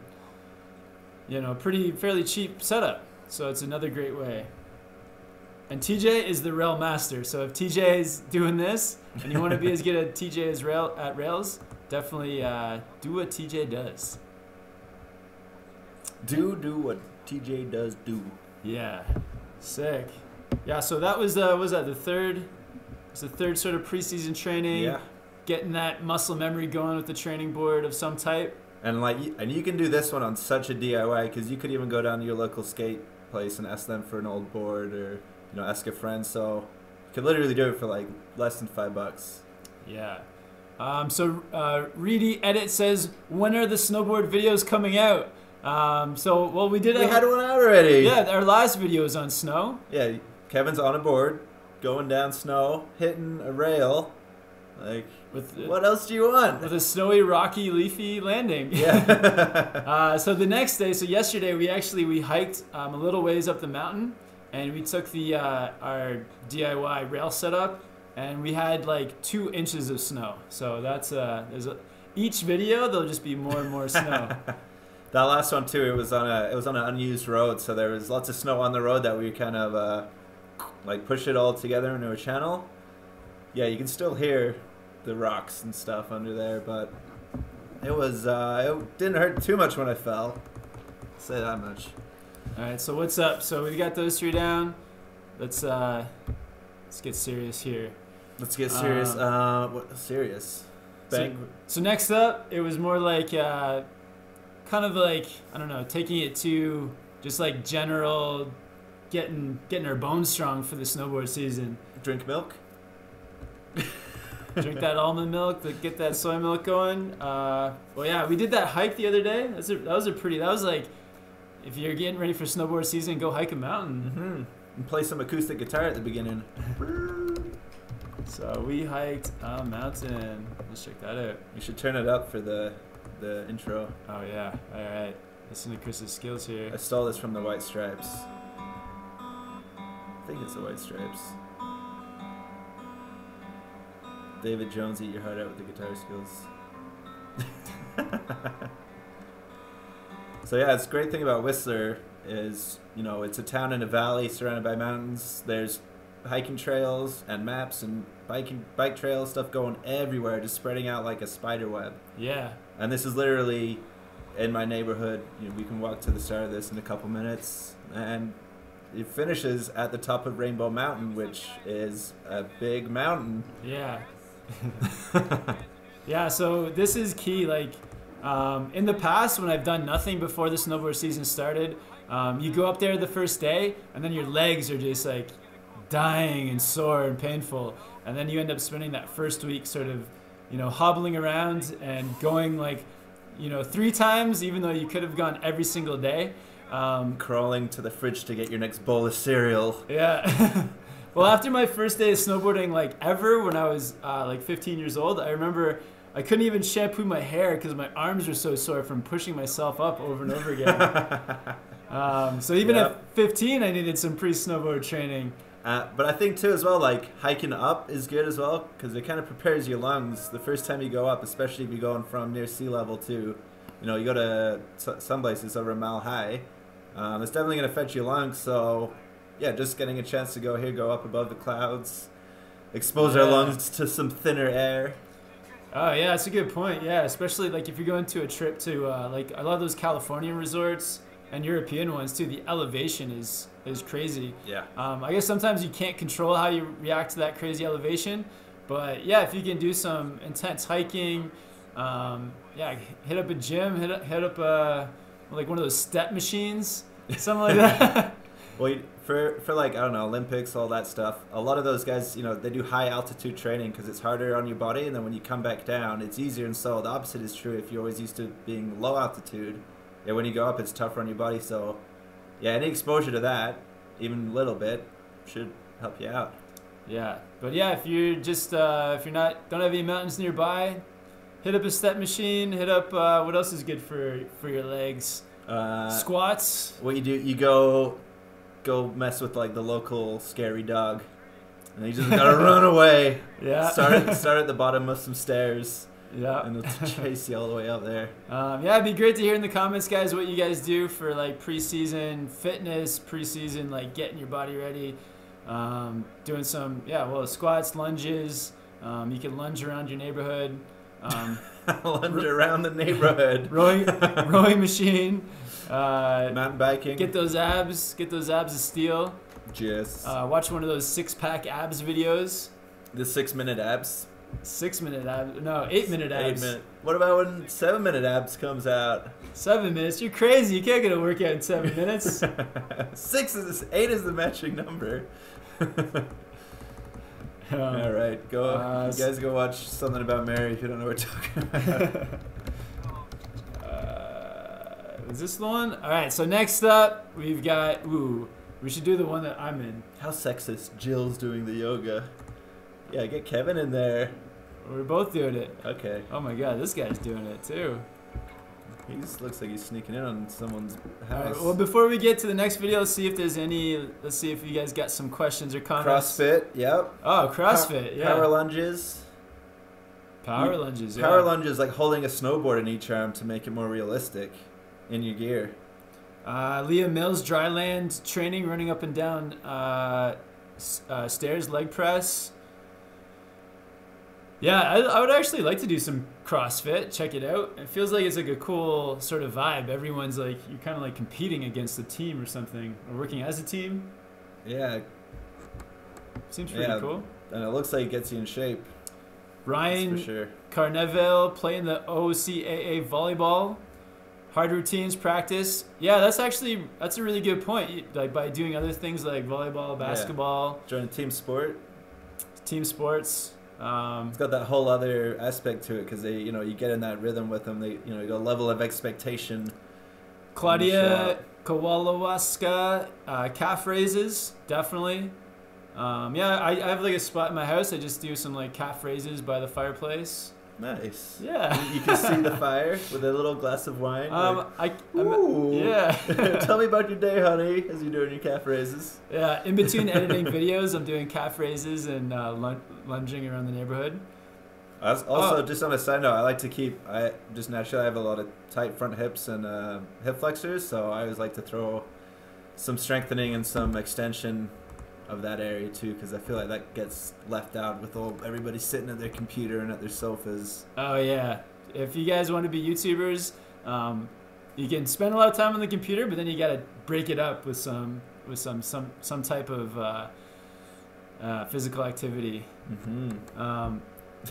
fairly cheap setup. So it's another great way. And TJ is the rail master. So if TJ is doing this and you want to be as good at TJ as rails, definitely do what TJ does. Do what TJ does do. Yeah, sick. Yeah, so that was that the third? It's the third sort of preseason training. Yeah. Getting that muscle memory going with the training board of some type. And you can do this one on such a DIY because you could even go down to your local skate place and ask them for an old board, or ask a friend. So you could literally do it for like less than $5. Yeah. So Reedy Edit says, when are the snowboard videos coming out? We had one out already. Yeah, our last video was on snow. Yeah, Kevin's on a board, going down snow, hitting a rail. Like, what else do you want? With a snowy, rocky, leafy landing. Yeah. So the next day, so yesterday, we hiked a little ways up the mountain, and we took our DIY rail setup, and we had like 2 inches of snow. So that's each video there'll just be more and more snow. That last one too, it was on an unused road, so there was lots of snow on the road that we kind of push it all together into a channel. Yeah, you can still hear the rocks and stuff under there, but it didn't hurt too much when I fell. I'll say that much. All right, so what's up? So we got those 3 down. Let's get serious here. Let's get serious. Serious? So next up, it was more like kind of like, I don't know, taking it to just like general getting our bones strong for the snowboard season. Drink milk. Drink that almond milk, get that soy milk going. Well, yeah, we did that hike the other day. That was like, if you're getting ready for snowboard season, go hike a mountain. Mm-hmm. And play some acoustic guitar at the beginning. So we hiked a mountain. Let's check that out. You should turn it up for the intro. Oh yeah, all right. Listen to Chris's skills here. I stole this from the White Stripes. I think it's the White Stripes. David Jones, eat your heart out with the guitar skills. So yeah, it's a great thing about Whistler is, it's a town in a valley surrounded by mountains. There's hiking trails and maps and bike trails, stuff going everywhere, just spreading out like a spider web. Yeah. And this is literally in my neighborhood. We can walk to the start of this in a couple minutes, and it finishes at the top of Rainbow Mountain, which is a big mountain. Yeah. Yeah, so this is key. Like, in the past, when I've done nothing before the snowboard season started, you go up there the first day, and then your legs are just like dying and sore and painful, and then you end up spending that first week sort of, hobbling around and going like, 3 times, even though you could have gone every single day. Crawling to the fridge to get your next bowl of cereal. Yeah. Well, after my first day of snowboarding, like ever, when I was like 15 years old, I remember I couldn't even shampoo my hair because my arms were so sore from pushing myself up over and over again. So even at 15, I needed some pre-snowboard training. But I think too as well, like hiking up is good as well because it kind of prepares your lungs the first time you go up, especially if you're going from near sea level to, you go to some places over a mile high. It's definitely going to affect your lungs. So yeah, just getting a chance to go up above the clouds, expose our lungs to some thinner air. Oh yeah, that's a good point. Yeah, especially like if you're going to a trip to like I love those Californian resorts and European ones too. The elevation is crazy. Yeah. I guess sometimes you can't control how you react to that crazy elevation, but yeah, if you can do some intense hiking, hit up a gym, hit up like one of those step machines, something like that. Well, for like, I don't know, Olympics, all that stuff, a lot of those guys, they do high altitude training because it's harder on your body, and then when you come back down, it's easier. And so the opposite is true if you're always used to being low altitude. Yeah, when you go up, it's tougher on your body. So yeah, any exposure to that, even a little bit, should help you out. Yeah, but yeah, if you're just don't have any mountains nearby, hit up a step machine. Hit up what else is good for your legs? Squats. What you do, you go mess with like the local scary dog, and you just gotta run away. Yeah. Start at the bottom of some stairs. Yeah. And it'll chase you all the way up there. Yeah, it'd be great to hear in the comments, guys, what you guys do for like preseason fitness, preseason like getting your body ready, doing some squats, lunges. You can lunge around your neighborhood. Lunge around the neighborhood. Rowing machine. Mountain biking. Get those abs of steel. Yes. Watch one of those 6-pack abs videos. The 6-minute abs. 6-minute abs. No, 8-minute abs. 8 minute. What about when 7-minute abs comes out? 7 minutes? You're crazy. You can't get a workout in 7 minutes. 8 is the matching number. All right, go. You guys go watch something about Mary if you don't know what we're talking about. Is this the one? All right. So next up, we've got. Ooh, we should do the one that I'm in. How sexist. Jill's doing the yoga. Yeah, get Kevin in there. We're both doing it. Okay. Oh my God, this guy's doing it too. He looks like he's sneaking in on someone's house. All right, well, before we get to the next video, let's see if there's any. Let's see if you guys got some questions or comments. CrossFit, yep. Oh, CrossFit, yeah. Power lunges. Power lunges, yeah. Power lunges, like holding a snowboard in each arm to make it more realistic in your gear. Leah Mills, dryland training, running up and down stairs, leg press. Yeah, I would actually like to do some CrossFit. Check it out. It feels like it's like a cool sort of vibe. Everyone's like, you're kind of like competing against a team or something, or working as a team. Yeah. Seems pretty cool. And it looks like it gets you in shape. Ryan That's for sure. Carneville playing the OCAA volleyball. Hard routines practice. Yeah, that's a really good point. Like by doing other things like volleyball, basketball. Yeah. Join a team sport. Team sports. It's got that whole other aspect to it because they, you get in that rhythm with them. They, you got a level of expectation. Claudia Kowalowska, calf raises, definitely. Yeah, I have like a spot in my house. I just do some like calf raises by the fireplace. Nice. Yeah. You can see the fire with a little glass of wine. Ooh. Yeah. Tell me about your day, honey, as you're doing your calf raises. Yeah, in between editing videos, I'm doing calf raises and lunging around the neighborhood. Also, just on a side note, I like to I have a lot of tight front hips and hip flexors, so I always like to throw some strengthening and some extension of that area too, because I feel like that gets left out with everybody sitting at their computer and at their sofas. Oh yeah, if you guys want to be YouTubers, you can spend a lot of time on the computer, but then you gotta break it up with some type of physical activity. Mm-hmm.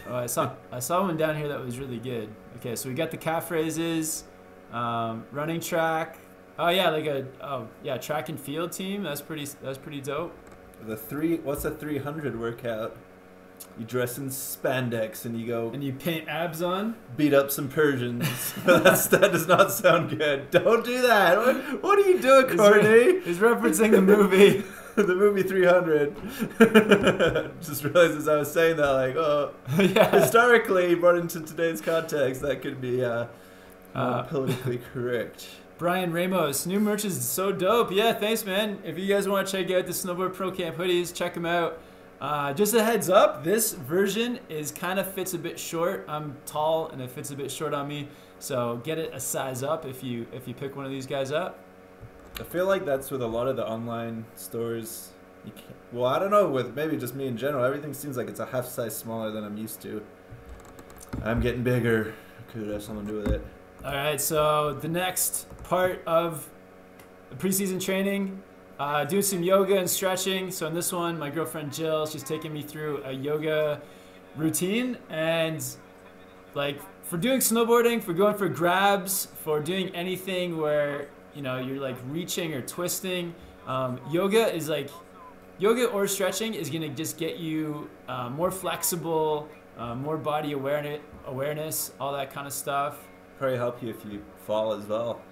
I saw one down here that was really good. Okay, so we got the calf raises, running track. Oh yeah, track and field team. That's pretty dope. What's a 300 workout? You dress in spandex and you go and you paint abs on. Beat up some Persians. That does not sound good. Don't do that. What are you doing, Courtney? He's referencing the movie. The movie 300. Just realized as I was saying that, historically, brought into today's context, that could be politically correct. Brian Ramos, new merch is so dope. Yeah, thanks, man. If you guys want to check out the SnowboardProCamp hoodies, check them out. Just a heads up, this version fits a bit short. I'm tall and it fits a bit short on me, so get it a size up if you pick one of these guys up. I feel like that's with a lot of the online stores. Well, I don't know, with maybe just me in general, everything seems like it's a half size smaller than I'm used to. I'm getting bigger. Could have something to do with it. All right, so the next part of the preseason training, doing some yoga and stretching. So in this one, my girlfriend Jill, she's taking me through a yoga routine, and like for doing snowboarding, for going for grabs, for doing anything where you're like reaching or twisting, yoga or stretching is gonna just get you more flexible, more body awareness, all that kind of stuff. Probably help you if you fall as well.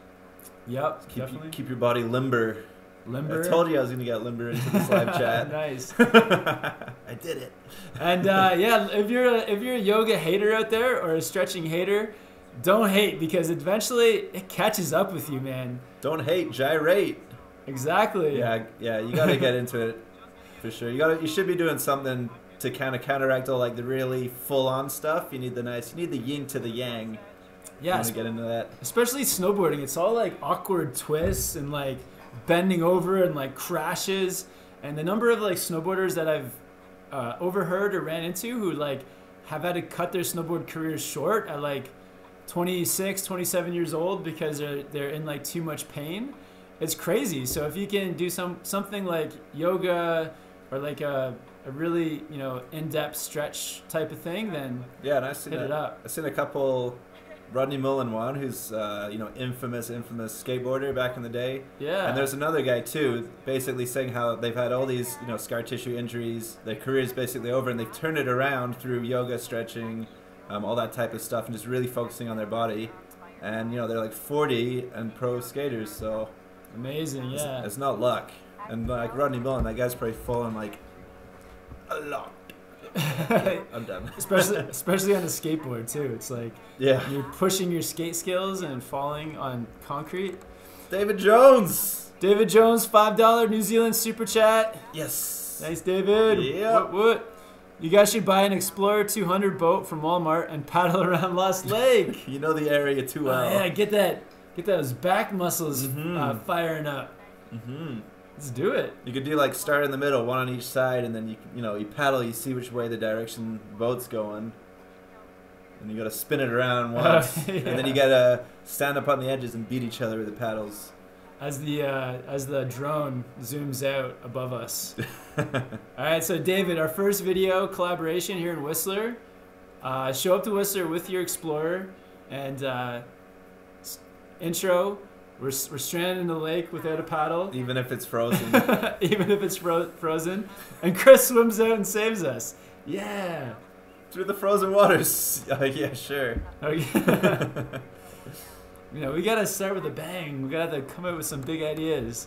Yep, definitely. Keep your body limber. Limber. I told you I was going to get limber into this live chat. Nice. I did it. And if you're a yoga hater out there or a stretching hater, don't hate, because eventually it catches up with you, man. Don't hate, gyrate. Exactly. Yeah, you got to get into it for sure. You should be doing something to kind of counteract all like the really full-on stuff. You need the yin to the yang. Yeah, to get into that. Especially snowboarding, it's all like awkward twists and like bending over and like crashes. And the number of like snowboarders that I've overheard or ran into who like have had to cut their snowboard careers short at like 26, 27 years old because they're in like too much pain. It's crazy. So if you can do something like yoga or like a really, you know, in-depth stretch type of thing, then Yeah, and I've seen hit it up. I've seen a couple. Rodney Mullen one, who's you know, infamous skateboarder back in the day. Yeah. And there's another guy too, basically saying how they've had all these, you know, scar tissue injuries. Their career is basically over, and they've turned it around through yoga, stretching, all that type of stuff, and just really focusing on their body. And you know, they're like 40 and pro skaters, so Amazing, yeah. it's not luck. And like Rodney Mullen, that guy's probably fallen like a lot. I'm done. especially on a skateboard too. It's like Yeah. you're pushing your skate skills and falling on concrete. David Jones. David Jones, $5 New Zealand super chat. Yes. Nice, David. Yeah. What? You guys should buy an Explorer 200 boat from Walmart and paddle around Lost Lake. You know the area too well. Yeah, get those back muscles firing up. Mm-hmm. Let's do it. You could do like start in the middle, one on each side, and then you paddle. You see which way the direction the boat's going, and you gotta spin it around once, Yeah. and then you gotta stand up on the edges and beat each other with the paddles. As the drone zooms out above us. All right, so David, our first video collaboration here in Whistler. Show up to Whistler with your Explorer and intro. We're stranded in the lake without a paddle. Even if it's frozen. Even if it's frozen. And Chris swims out and saves us. Yeah. Through the frozen waters. Yeah, sure. Okay. You know, we gotta start with a bang. We gotta come up with some big ideas.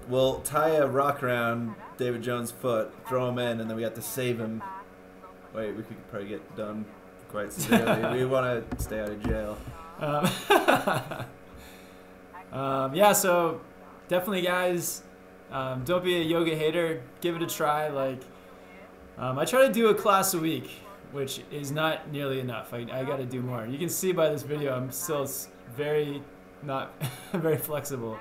We'll tie a rock around David Jones' foot, throw him in, and then we have to save him. Wait, we could probably get done quite severely. We want to stay out of jail. Yeah, so definitely, guys, don't be a yoga hater. Give it a try. Like, I try to do a class a week, which is not nearly enough. I got to do more. You can see by this video, I'm still very not very flexible.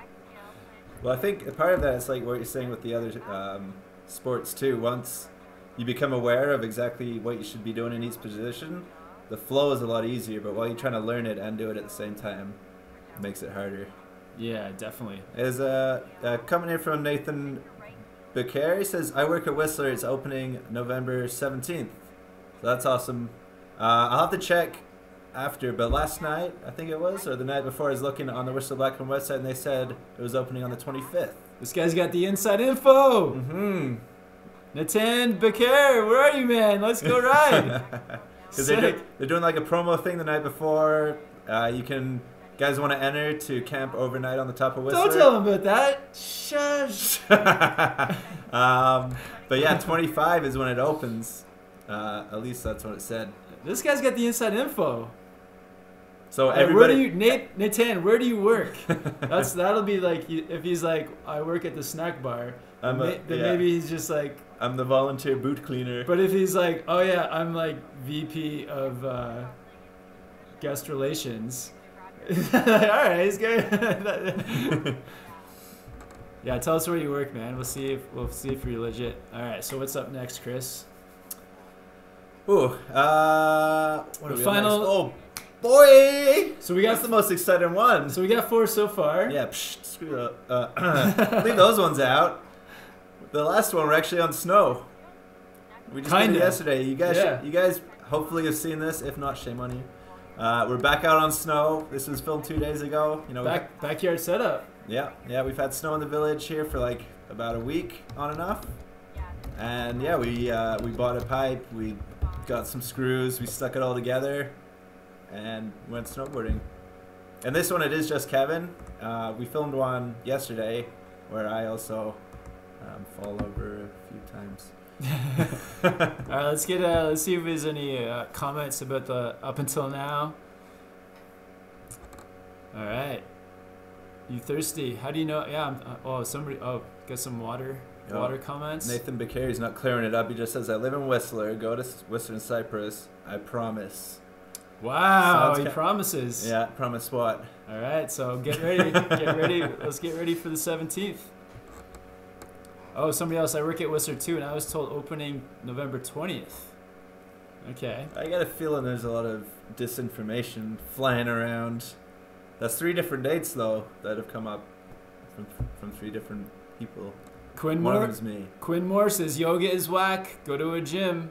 Well, I think part of that is like what you're saying with the other sports too. Once you become aware of exactly what you should be doing in each position, the flow is a lot easier. But while you're trying to learn it and do it at the same time, it makes it harder. Yeah, definitely. Is coming in from Nathan Becker. He says, I work at Whistler. It's opening November 17th. So that's awesome. I'll have to check after, but last night, I think it was, or the night before, I was looking on the Whistler Blackcomb website, and they said it was opening on the 25th. This guy's got the inside info. Mm-hmm. Nathan Becker, where are you, man? Let's go ride. Because they're doing like a promo thing the night before. Guys want to enter to camp overnight on the top of Whistler? Don't tell him about that. Shush. But yeah, 25 is when it opens. At least that's what it said. This guy's got the inside info. So Hey, everybody, Nathan, where do you work? That'll be like if he's like, I work at the snack bar. Then maybe he's just like, I'm the volunteer boot cleaner. But if he's like, oh yeah, I'm like VP of guest relations. All right, he's good. Yeah, tell us where you work, man. We'll see if you're legit. All right, so what's up next, Chris? Ooh, what are we on final- next? Oh boy! So we That's got the most exciting one. So we got 4 so far. Yeah, screw it up. Leave those ones out. The last one, we're actually on snow. We just did it yesterday. You guys hopefully have seen this. If not, shame on you. We're back out on snow. This was filmed 2 days ago. You know, Backyard setup. Yeah, we've had snow in the village here for like about a week on and off. And yeah, we bought a pipe. We got some screws. We stuck it all together, and went snowboarding. And this one, it is just Kevin. We filmed one yesterday where I also fall over a few times. All right, let's see if there's any comments about the up until now. All right, you thirsty? How do you know? Yeah, got some water. Yo, water comments. Nathan Beccari's not clearing it up. He just says, "I live in Whistler. Go to Whistler and Cyprus. I promise." Wow, Sounds he promises. Yeah, promise what? All right, so get ready. Get ready. Let's get ready for the 17th. Oh, somebody else. I work at Whistler too, and I was told opening November 20th. Okay. I got a feeling there's a lot of disinformation flying around. That's 3 different dates though that have come up from 3 different people. Quinn One of Moore. them's me. Quinn Moore says yoga is whack. Go to a gym.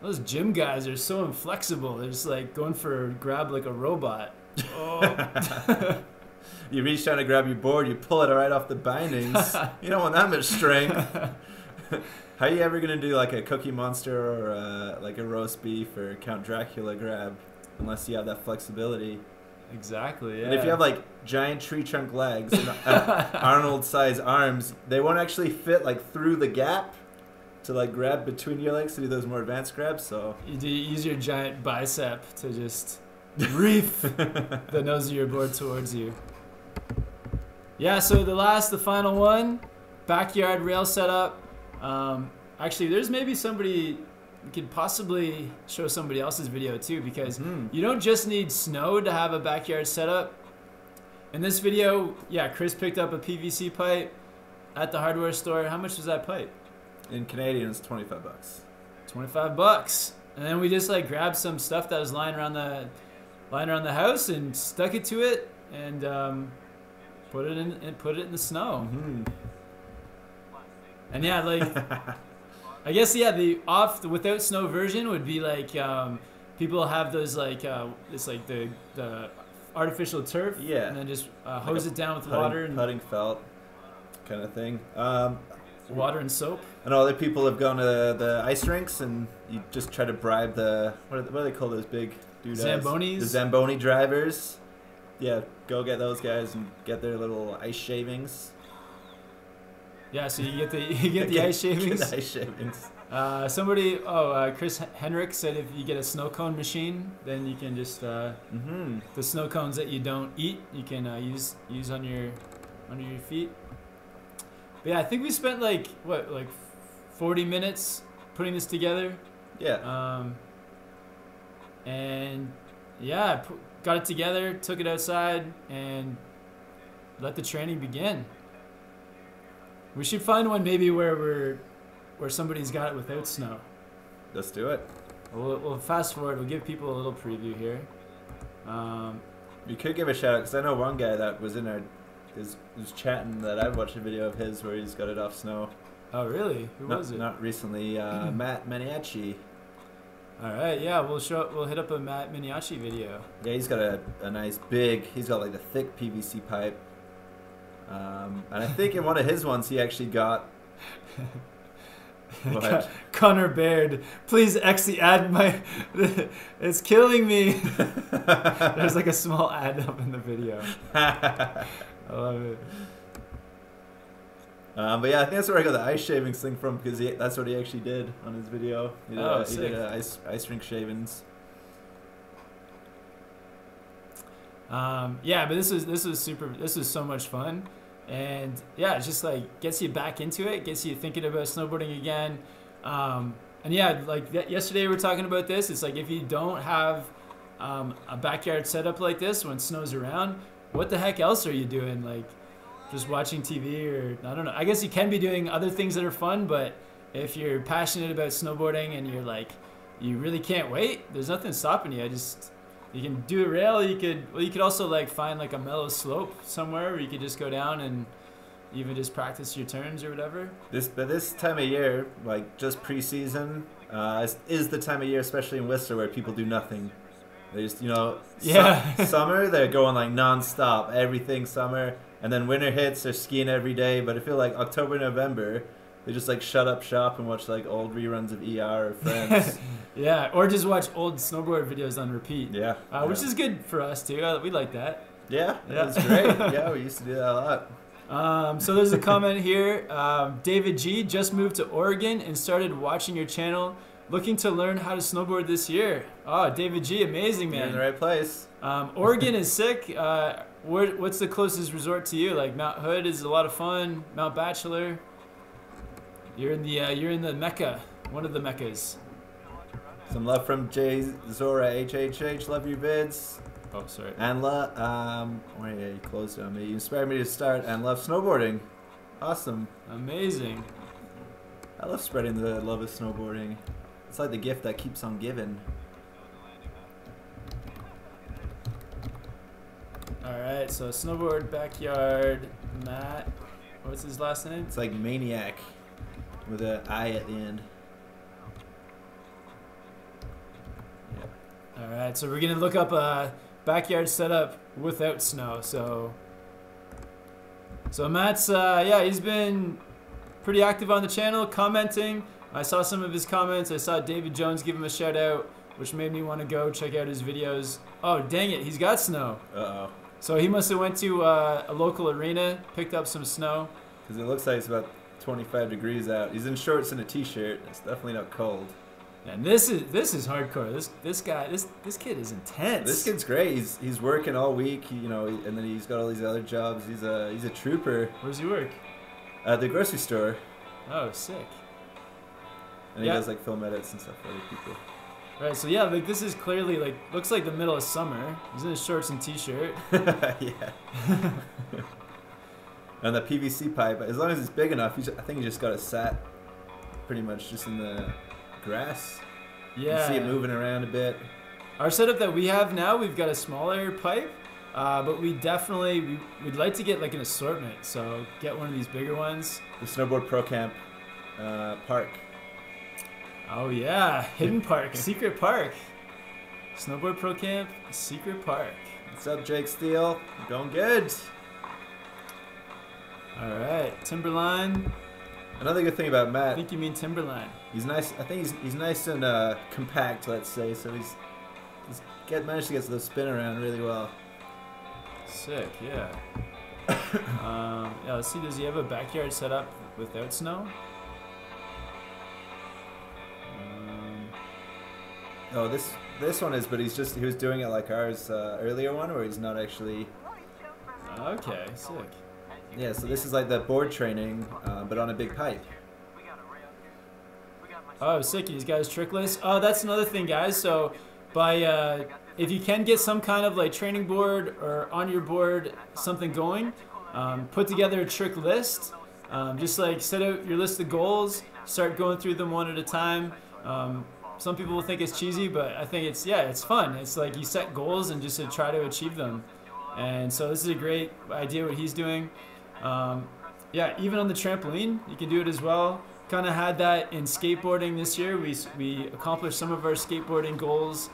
Those gym guys are so inflexible. They're just like going for a grab like a robot. Oh. You reach down to grab your board, you pull it right off the bindings. You don't want that much strength. How are you ever gonna do like a Cookie Monster or like a roast beef or Count Dracula grab unless you have that flexibility? Exactly. Yeah. And if you have like giant tree trunk legs and Arnold-sized arms, they won't actually fit like through the gap to like grab between your legs to do those more advanced grabs. So you use your giant bicep to just reef the nose of your board towards you. Yeah. So the final one, backyard rail setup. Actually, there's maybe somebody. We could possibly show somebody else's video too, because you don't just need snow to have a backyard setup. In this video, yeah, Chris picked up a PVC pipe at the hardware store. How much was that pipe? in Canadian, it's $25. $25. And then we just like grabbed some stuff that was lying around the house and stuck it to it and put it in the snow. Mm-hmm. And yeah, like I guess yeah, the without snow version would be like people have those like it's like the artificial turf, Yeah. and then just Like hose a it down with putting, water and putting felt kind of thing. water and soap. I know other people have gone to the ice rinks and you just try to bribe the what do they call those big dudes? Zambonis? The Zamboni drivers. Yeah, go get those guys and get their little ice shavings. Yeah, so you get the ice shavings. Get the ice shavings. Chris Henrik said if you get a snow cone machine, then you can just the snow cones that you don't eat, you can use on your feet. But yeah, I think we spent like 40 minutes putting this together. Yeah. And yeah, got it together, took it outside, and let the training begin. We should find one maybe where somebody's got it without snow. Let's do it. We'll fast forward. We'll give people a little preview here. You could give a shout out because I know one guy that was in our was chatting that I watched a video of his where he's got it off snow. Oh really? Who was it? Not recently. Matt Maniaci. All right, yeah, we'll hit up a Matt Miniaci video. Yeah, he's got a nice big. He's got like the thick PVC pipe. And I think in one of his ones he actually got. What? Connor Baird, please exit ad my. It's killing me. There's like a small ad up in the video. I love it. But yeah, I think that's where I got the ice shavings thing from because that's what he actually did on his video. He did ice rink shavings. Yeah, but this was so much fun, and yeah, it just like gets you back into it, gets you thinking about snowboarding again, and yeah, like yesterday we were talking about this. It's like if you don't have a backyard setup like this when snow's around, what the heck else are you doing? Like just watching TV or I don't know. I guess you can be doing other things that are fun, but if you're passionate about snowboarding and you're like you really can't wait, there's nothing stopping you. You can do a rail. You could also like find like a mellow slope somewhere where you could just go down and even just practice your turns or whatever. This time of year, like just preseason, is the time of year, especially in Whistler, where people do nothing. They just summer they're going like non-stop, everything summer, and then winter hits, they're skiing every day. But I feel like October, November, they just like shut up shop and watch like old reruns of ER or Friends. Yeah, or just watch old snowboard videos on repeat. Yeah, which is good for us too. We like that. Yeah, that's great. Yeah, we used to do that a lot. So there's a comment here. David G just moved to Oregon and started watching your channel, looking to learn how to snowboard this year. Oh, David G, amazing, man. You're in the right place. Oregon is sick. What's the closest resort to you? Like Mount Hood is a lot of fun. Mount Bachelor. You're in the Mecca, one of the Meccas. Some love from Jay Zora HHH. Love your vids. Oh, sorry. And you closed it on me. You inspired me to start and love snowboarding. Awesome. Amazing. I love spreading the love of snowboarding. It's like the gift that keeps on giving. All right, so snowboard backyard Matt. What's his last name? It's like Maniac with an I at the end. All right, so we're gonna look up a backyard setup without snow. So Matt's yeah, he's been pretty active on the channel, commenting. I saw some of his comments. I saw David Jones give him a shout out, which made me want to go check out his videos. Oh dang it, he's got snow. Uh-oh. So he must have went to a local arena, picked up some snow. Because it looks like it's about 25 degrees out. He's in shorts and a t-shirt. It's definitely not cold. And this is hardcore. This kid is intense. This kid's great. He's working all week, you know, and then he's got all these other jobs. He's a trooper. Where does he work? At the grocery store. Oh, sick. And he does like film edits and stuff for other people. Right, so yeah, like this is clearly like looks like the middle of summer. He's in his shorts and t-shirt. Yeah. And the PVC pipe, as long as it's big enough, I think he just got it sat pretty much just in the grass. Yeah. You see it moving around a bit. Our setup that we have now, we've got a smaller pipe, but we'd like to get like an assortment. So get one of these bigger ones. The SnowboardProCamp park. Oh yeah, hidden park, secret park. SnowboardProCamp, secret park. What's up, Jake Steele? Going good. All right, Timberline. Another good thing about Matt. I think you mean Timberline. He's nice. I think he's nice and compact. Let's say so. He's managed to get the spin around really well. Sick, yeah. Yeah. Let's see. Does he have a backyard set up without snow? Oh, this one is, but he was doing it like ours earlier one, where he's not actually. Okay, sick. Yeah, so this is like the board training, but on a big pipe. Oh, sick! He's got his trick list. Oh, that's another thing, guys. So, if you can get some kind of like training board or on your board something going, put together a trick list. Just like set out your list of goals, start going through them one at a time. Some people will think it's cheesy, but I think it's fun. It's like you set goals and just to try to achieve them. And so this is a great idea what he's doing. Yeah, even on the trampoline, you can do it as well. Kind of had that in skateboarding this year. We accomplished some of our skateboarding goals.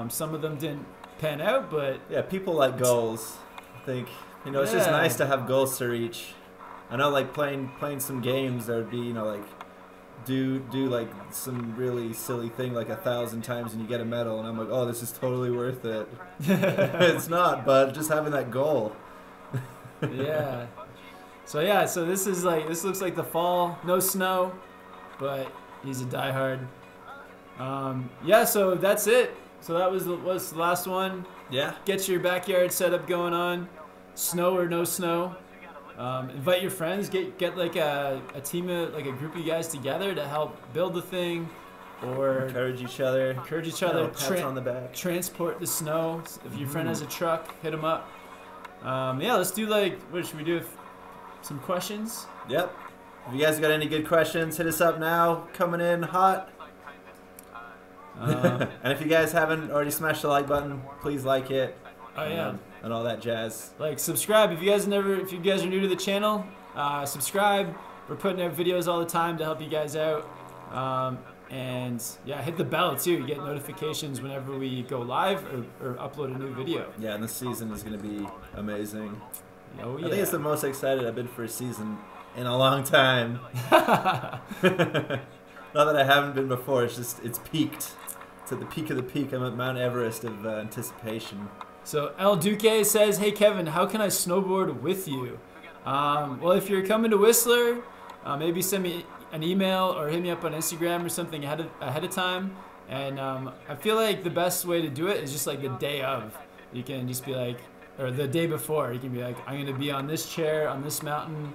Some of them didn't pan out, but yeah, people like goals. I think it's just nice to have goals to reach. I know, like playing some games, there would be like do like some really silly thing like 1,000 times and you get a medal, and I'm like, oh, this is totally worth it. It's not, but just having that goal. Yeah. So yeah, so this looks like the fall, no snow, but he's a diehard. Yeah, so that's it. So that was the last one. Yeah. Get your backyard setup going on, snow or no snow. Invite your friends. Get like a team of like a group of you guys together to help build the thing, or encourage each other. Pats on the back. Transport the snow. If your friend has a truck, hit them up. Yeah, let's do what should we do? Some questions. Yep. If you guys got any good questions, hit us up now. Coming in hot. And if you guys haven't already smashed the like button, please like it. Oh yeah. And all that jazz. Like, subscribe if you guys are new to the channel. Subscribe. We're putting out videos all the time to help you guys out. And yeah, hit the bell too. You get notifications whenever we go live or upload a new video. Yeah, and this season is going to be amazing. Oh yeah. I think it's the most excited I've been for a season in a long time. Not that I haven't been before. It's peaked. It's at the peak of the peak. I'm at Mount Everest of anticipation. So El Duque says, hey Kevin, how can I snowboard with you? Well, if you're coming to Whistler, maybe send me an email or hit me up on Instagram or something ahead of time. And I feel like the best way to do it is just like the day of. You can just be like, or the day before, you can be like, I'm going to be on this chair, on this mountain,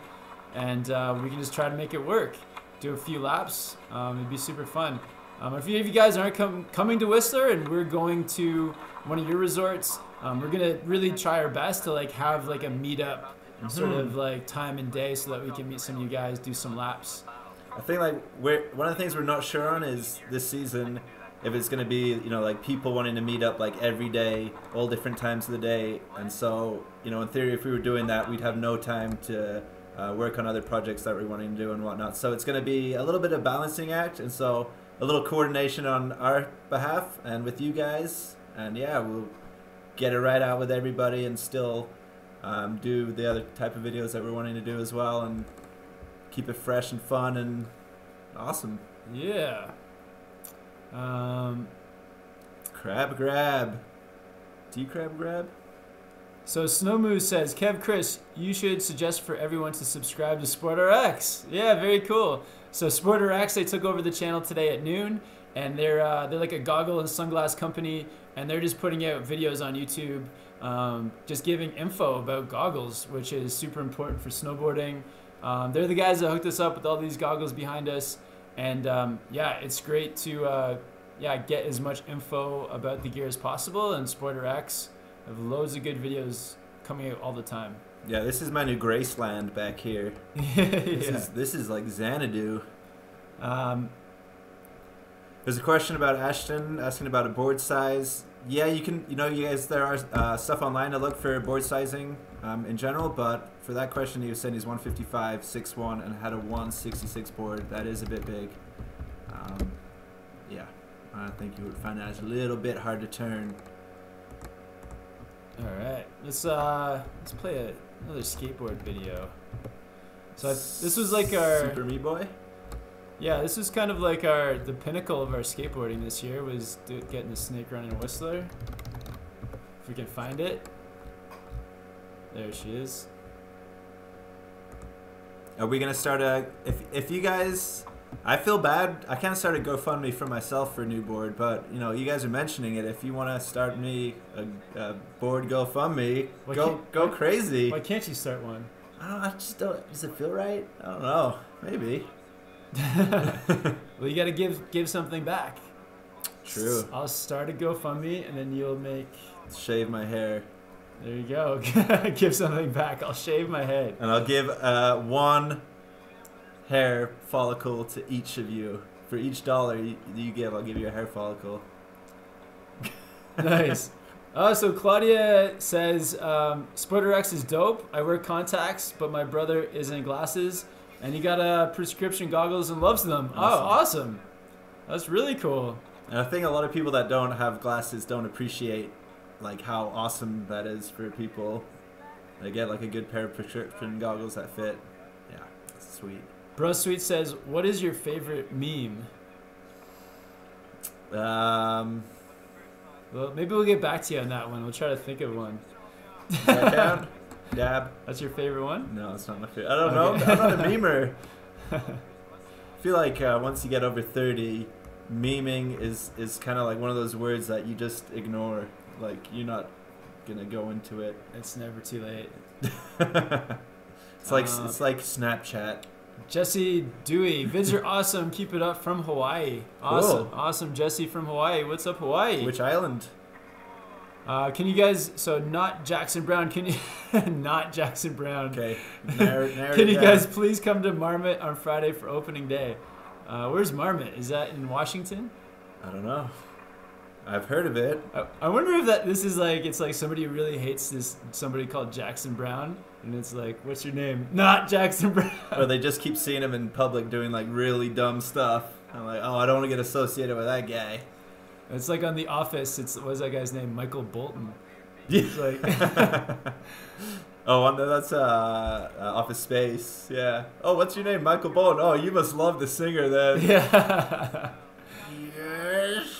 and we can just try to make it work. Do a few laps. It'd be super fun. If you guys aren't coming to Whistler and we're going to one of your resorts, we're gonna really try our best to like have like a meetup sort of like time and day so that we can meet some of you guys, do some laps. I think like one of the things we're not sure on is this season if it's gonna be, you know, like people wanting to meet up like every day, all different times of the day, and so, you know, in theory, if we were doing that, we'd have no time to work on other projects that we're wanting to do and whatnot. So it's gonna be a little bit of balancing act, and so a little coordination on our behalf and with you guys, and yeah, we'll get it right out with everybody and still do the other type of videos that we're wanting to do as well, and keep it fresh and fun and awesome. Yeah. Crab grab. Do you crab grab? So Snowmoo says, Kev, Chris, you should suggest for everyone to subscribe to SportRx. Yeah, very cool. So SportRx, they took over the channel today at noon, and they're like a goggle and sunglass company, and they're just putting out videos on YouTube, just giving info about goggles, which is super important for snowboarding. They're the guys that hooked us up with all these goggles behind us, and yeah, it's great to get as much info about the gear as possible, and SportRx have loads of good videos coming out all the time. Yeah, this is my new Graceland back here. This is like Xanadu. There's a question about Ashton asking about a board size. Yeah, you can, you know, you guys, there are stuff online to look for board sizing in general, but for that question, he was saying he's 155, 6'1", and had a 166 board. That is a bit big. Yeah, I think you would find that a little bit hard to turn. All right, let's play another skateboard video. So this was like our Super Me Boy. Yeah, this was kind of like the pinnacle of our skateboarding this year, was getting the snake run in Whistler. If we can find it. There she is. Are we gonna start a? If you guys, I feel bad. I can't start a GoFundMe for myself for a new board, but you know, you guys are mentioning it. If you want to start me a board GoFundMe, go crazy. Why can't you start one? I don't know. I just don't. Does it feel right? I don't know. Maybe. Well, you gotta give something back. True. I'll start a GoFundMe, and then you'll make. Shave my hair. There you go. Give something back. I'll shave my head. And I'll give one hair follicle to each of you. For each dollar you give, I'll give you a hair follicle. Nice. Oh, so Claudia says, SportRx is dope. I wear contacts, but my brother is in glasses, and he got prescription goggles and loves them. Awesome. Oh, awesome. That's really cool. And I think a lot of people that don't have glasses don't appreciate like how awesome that is for people. They get like a good pair of prescription goggles that fit. Yeah, it's sweet. Bro Sweet says, what is your favorite meme? Well, maybe we'll get back to you on that one. We'll try to think of one. down? Dab. That's your favorite one? No, it's not my favorite. I don't know. I'm not a memer. I feel like once you get over 30, memeing is kind of like one of those words that you just ignore. Like, you're not gonna go into it. It's never too late. It's like Snapchat. Jesse Dewey, vids are awesome. Keep it up from Hawaii. Awesome, Cool. Awesome, Jesse from Hawaii. What's up, Hawaii? Which island? Can you guys? So not Jackson Brown. Can you? Not Jackson Brown. Okay. Can you guys please come to Marmot on Friday for opening day? Where's Marmot? Is that in Washington? I don't know. I've heard of it. I wonder if this is like, it's like somebody who really hates somebody called Jackson Brown, and it's like, what's your name? Not Jackson Brown. Or they just keep seeing him in public doing like really dumb stuff. I'm like, oh, I don't want to get associated with that guy. It's like on The Office. What's that guy's name? Michael Bolton. Yeah. It's like oh, that's Office Space. Yeah. Oh, what's your name? Michael Bolton. Oh, you must love the singer then. Yeah. Yes.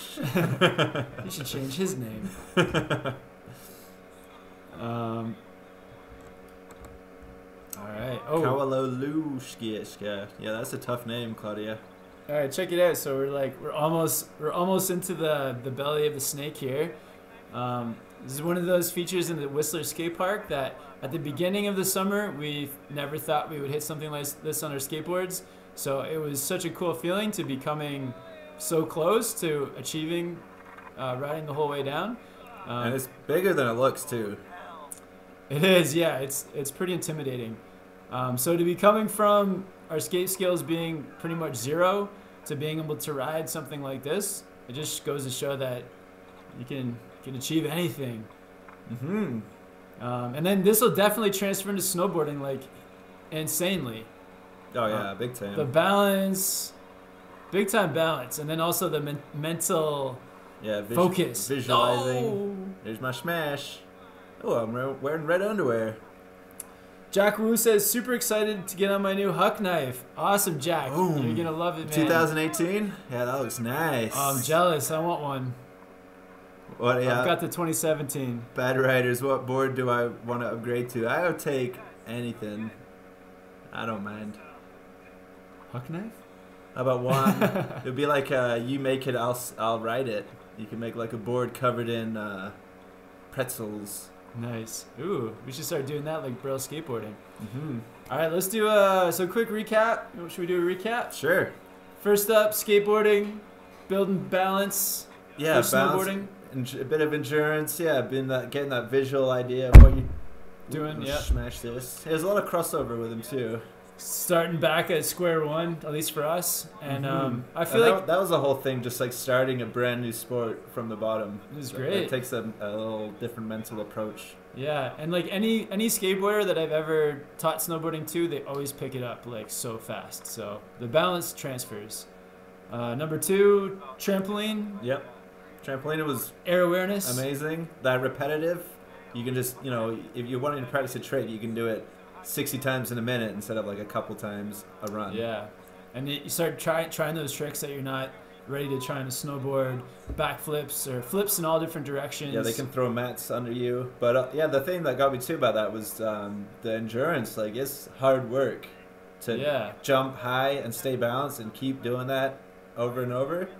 He should change his name. All right. Oh. Kawalolushkieshka. Yeah, that's a tough name, Claudia. All right, check it out. So we're almost into the belly of the snake here. This is one of those features in the Whistler skate park that at the beginning of the summer we never thought we would hit something like this on our skateboards. So it was such a cool feeling to be coming so close to achieving riding the whole way down. And it's bigger than it looks too. It is, yeah. It's pretty intimidating. So to be coming from our skate skills being pretty much zero to being able to ride something like this, it just goes to show that you can achieve anything. Mm-hmm. And then this will definitely transfer into snowboarding like insanely. Oh yeah, big time. The balance, big time balance, and then also the mental focus. Visualizing. Oh. There's my smash. Oh, I'm wearing red underwear. Jack Wu says, super excited to get on my new Huck knife. Awesome, Jack. Boom. You're going to love it, man. 2018? Yeah, that looks nice. I'm jealous. I want one. What? Yeah. I've got the 2017. Bad Riders, what board do I want to upgrade to? I would take anything. I don't mind. Huck knife? How about one? It'd be like you make it, I'll write it. You can make like a board covered in pretzels. Nice. Ooh, we should start doing that like Braille skateboarding. Mm-hmm. All right, let's do so quick recap. Should we do a recap? Sure. First up, skateboarding, building balance. Yeah, for snowboarding. A bit of endurance. Yeah, getting that visual idea of what you're doing. Yeah. Smash this. There's a lot of crossover with him too. Starting back at square one, at least for us, and I feel like that was the whole thing, just like starting a brand new sport from the bottom. It was great. It takes a little different mental approach. Yeah, and like any skateboarder that I've ever taught snowboarding to, they always pick it up like so fast. So the balance transfers. Number 2, trampoline. Yep, trampoline was air awareness. Amazing. That repetitive, you can just if you're wanting to practice a trick, you can do it 60 times in a minute instead of like a couple times a run. Yeah, and you start trying those tricks that you're not ready to try on a snowboard, backflips or flips in all different directions. Yeah, they can throw mats under you. But yeah, the thing that got me too about that was the endurance. Like, it's hard work to jump high and stay balanced and keep doing that over and over. It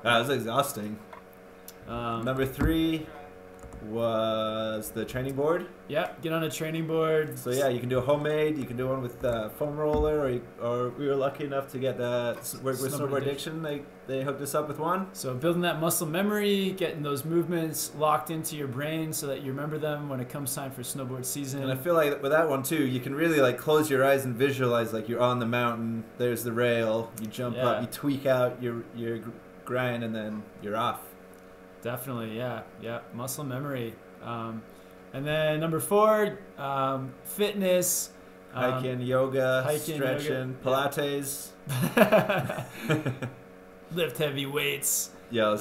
was exhausting. Number 3 was the training board. Yeah, get on a training board. So yeah, you can do a homemade, you can do one with foam roller, or we were lucky enough to get work with Snowboard Addiction. They hooked us up with one. So building that muscle memory, getting those movements locked into your brain so that you remember them when it comes time for snowboard season. And I feel like with that one too, you can really like close your eyes and visualize like you're on the mountain, there's the rail, you jump up, you tweak out your grind, and then you're off. Definitely, yeah, muscle memory. And then number 4, fitness. Hiking, yoga, stretching, Pilates. Lift heavy weights. Yes,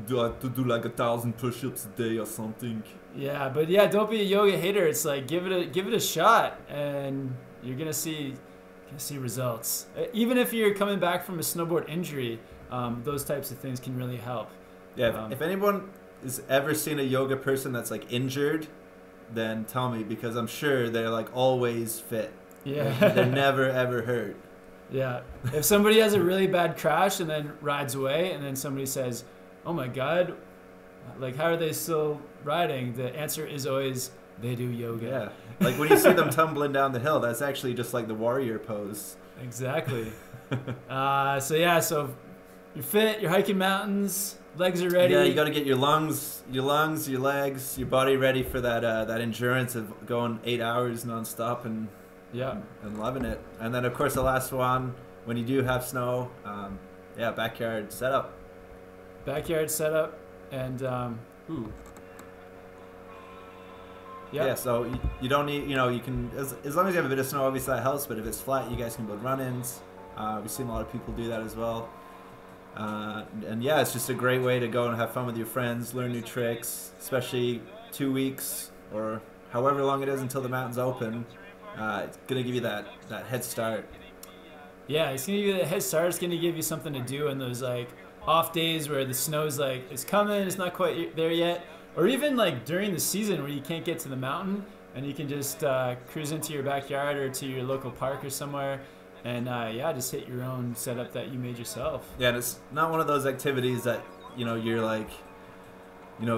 do I have to do like 1,000 push-ups a day or something? Yeah, but yeah, don't be a yoga hater. It's like give it a shot, and you're gonna see results. Even if you're coming back from a snowboard injury, those types of things can really help. Yeah, if anyone has ever seen a yoga person that's like injured, then tell me, because I'm sure they're like always fit. Yeah. They're never ever hurt. Yeah. If somebody has a really bad crash and then rides away, and then somebody says, "Oh my God, like how are they still riding?" The answer is always they do yoga. Yeah. Like when you see them tumbling down the hill, that's actually just like the warrior pose. Exactly. So you're fit, you're hiking mountains. Legs are ready. Yeah, you got to get your lungs, your legs, your body ready for that endurance of going 8 hours nonstop and loving it. And then of course the last one, when you do have snow, backyard setup. Backyard setup, and Yeah, so you don't need, you can, as long as you have a bit of snow, obviously that helps. But if it's flat, you guys can build run-ins. We've seen a lot of people do that as well. And yeah, it's just a great way to go and have fun with your friends, learn new tricks, especially 2 weeks or however long it is until the mountain's open. It's going to give you that head start. Yeah, it's going to give you that head start. It's going to give you something to do in those like off days where the snow's like, it's coming, it's not quite there yet. Or even like during the season where you can't get to the mountain and you can just cruise into your backyard or to your local park or somewhere. And just hit your own setup that you made yourself. Yeah, and it's not one of those activities that you're like,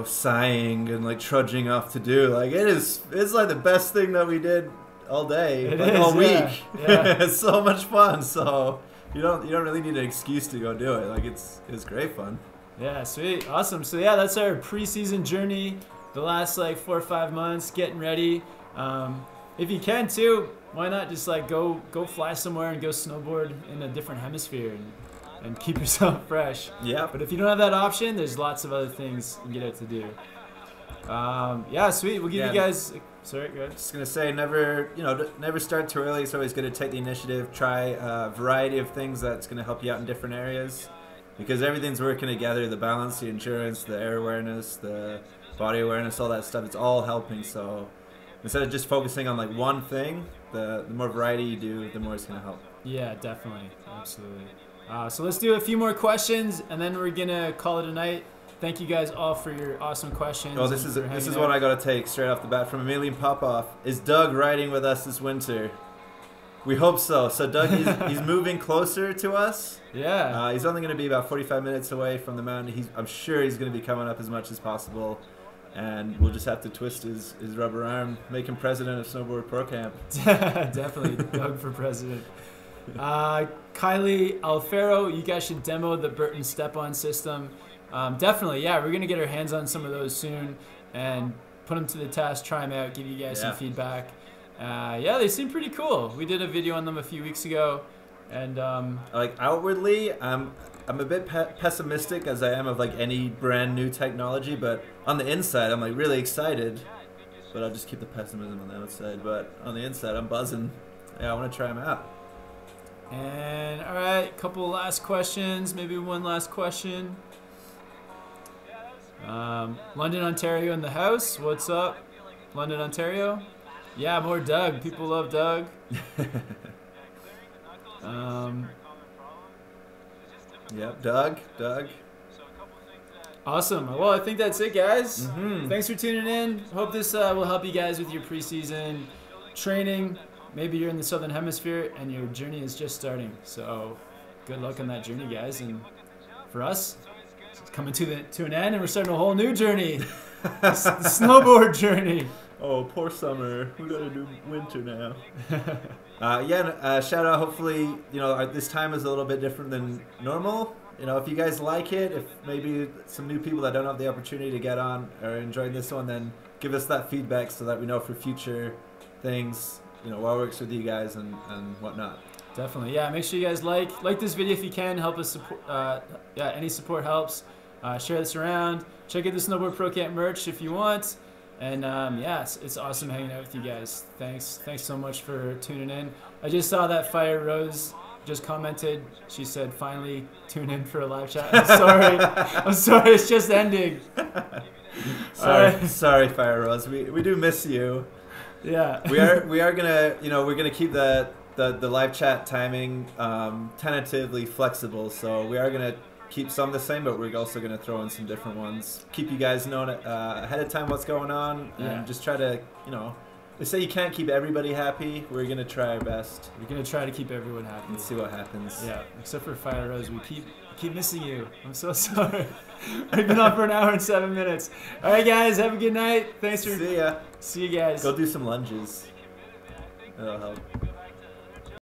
sighing and like trudging off to do. Like it's like the best thing that we did all day, all week. Yeah. It's so much fun. So you don't really need an excuse to go do it. Like it's great fun. Yeah, sweet, awesome. So yeah, that's our preseason journey. The last like 4 or 5 months, getting ready. If you can too. why not just like go fly somewhere and go snowboard in a different hemisphere and keep yourself fresh. Yeah. But if you don't have that option, there's lots of other things you can get out to do. Yeah, sweet. We'll give you guys. Sorry, go ahead. Just gonna say, never start too early. It's always good to take the initiative. Try a variety of things that's gonna help you out in different areas, because everything's working together. The balance, the endurance, the air awareness, the body awareness, all that stuff. It's all helping. So instead of just focusing on like one thing, the more variety you do, the more it's gonna help. Yeah, definitely, absolutely. So let's do a few more questions, and then we're gonna call it a night. Thank you guys all for your awesome questions. Oh, this is one I gotta take straight off the bat from Emilian Popoff. Is Doug riding with us this winter? We hope so. So Doug, he's moving closer to us. Yeah. He's only gonna be about 45 minutes away from the mountain. I'm sure he's gonna be coming up as much as possible, and we'll just have to twist his rubber arm, make him president of SnowboardProCamp. Definitely, Doug for president. Kylie Alfaro, you guys should demo the Burton step-on system. Definitely, yeah, we're gonna get our hands on some of those soon and put them to the test, try them out, give you guys some feedback. Yeah, they seem pretty cool. We did a video on them a few weeks ago, and like outwardly, I'm a bit pessimistic as I am of like any brand new technology, but on the inside, I'm like really excited. But I'll just keep the pessimism on the outside. But on the inside, I'm buzzing. Yeah, I want to try them out. And all right, couple last questions, maybe one last question. London, Ontario in the house. What's up, London, Ontario? Yeah, more Doug. People love Doug. Yep, Doug. Awesome. Well, I think that's it, guys. Thanks for tuning in. Hope this will help you guys with your preseason training. Maybe you're in the Southern Hemisphere and your journey is just starting. So good luck on that journey, guys. And for us, it's coming to an end, and we're starting a whole new journey. the snowboard journey. Oh, poor summer. We gotta do winter now. Shout out. Hopefully, this time is a little bit different than normal. If you guys like it, if maybe some new people that don't have the opportunity to get on are enjoying this one, then give us that feedback so that we know for future things, what works with you guys and whatnot. Definitely, yeah. Make sure you guys like this video if you can. Help us support. Any support helps. Share this around. Check out the Snowboard Pro Camp merch if you want. And it's awesome hanging out with you guys. Thanks so much for tuning in. I just saw that Fire Rose just commented. She said, "Finally tune in for a live chat." I'm sorry. It's just ending. Sorry, Fire Rose. We do miss you. Yeah. we are gonna we're gonna keep the live chat timing tentatively flexible. So we are gonna keep some the same, but we're also gonna throw in some different ones. Keep you guys knowing ahead of time what's going on, and just try to they say you can't keep everybody happy. We're gonna try our best. We're gonna try to keep everyone happy and see what happens. Yeah, except for Fire Rose, we keep missing you. I'm so sorry. We've been on for an hour and 7 minutes. All right, guys, have a good night. Thanks for see ya. See you guys. Go do some lunges. That'll help.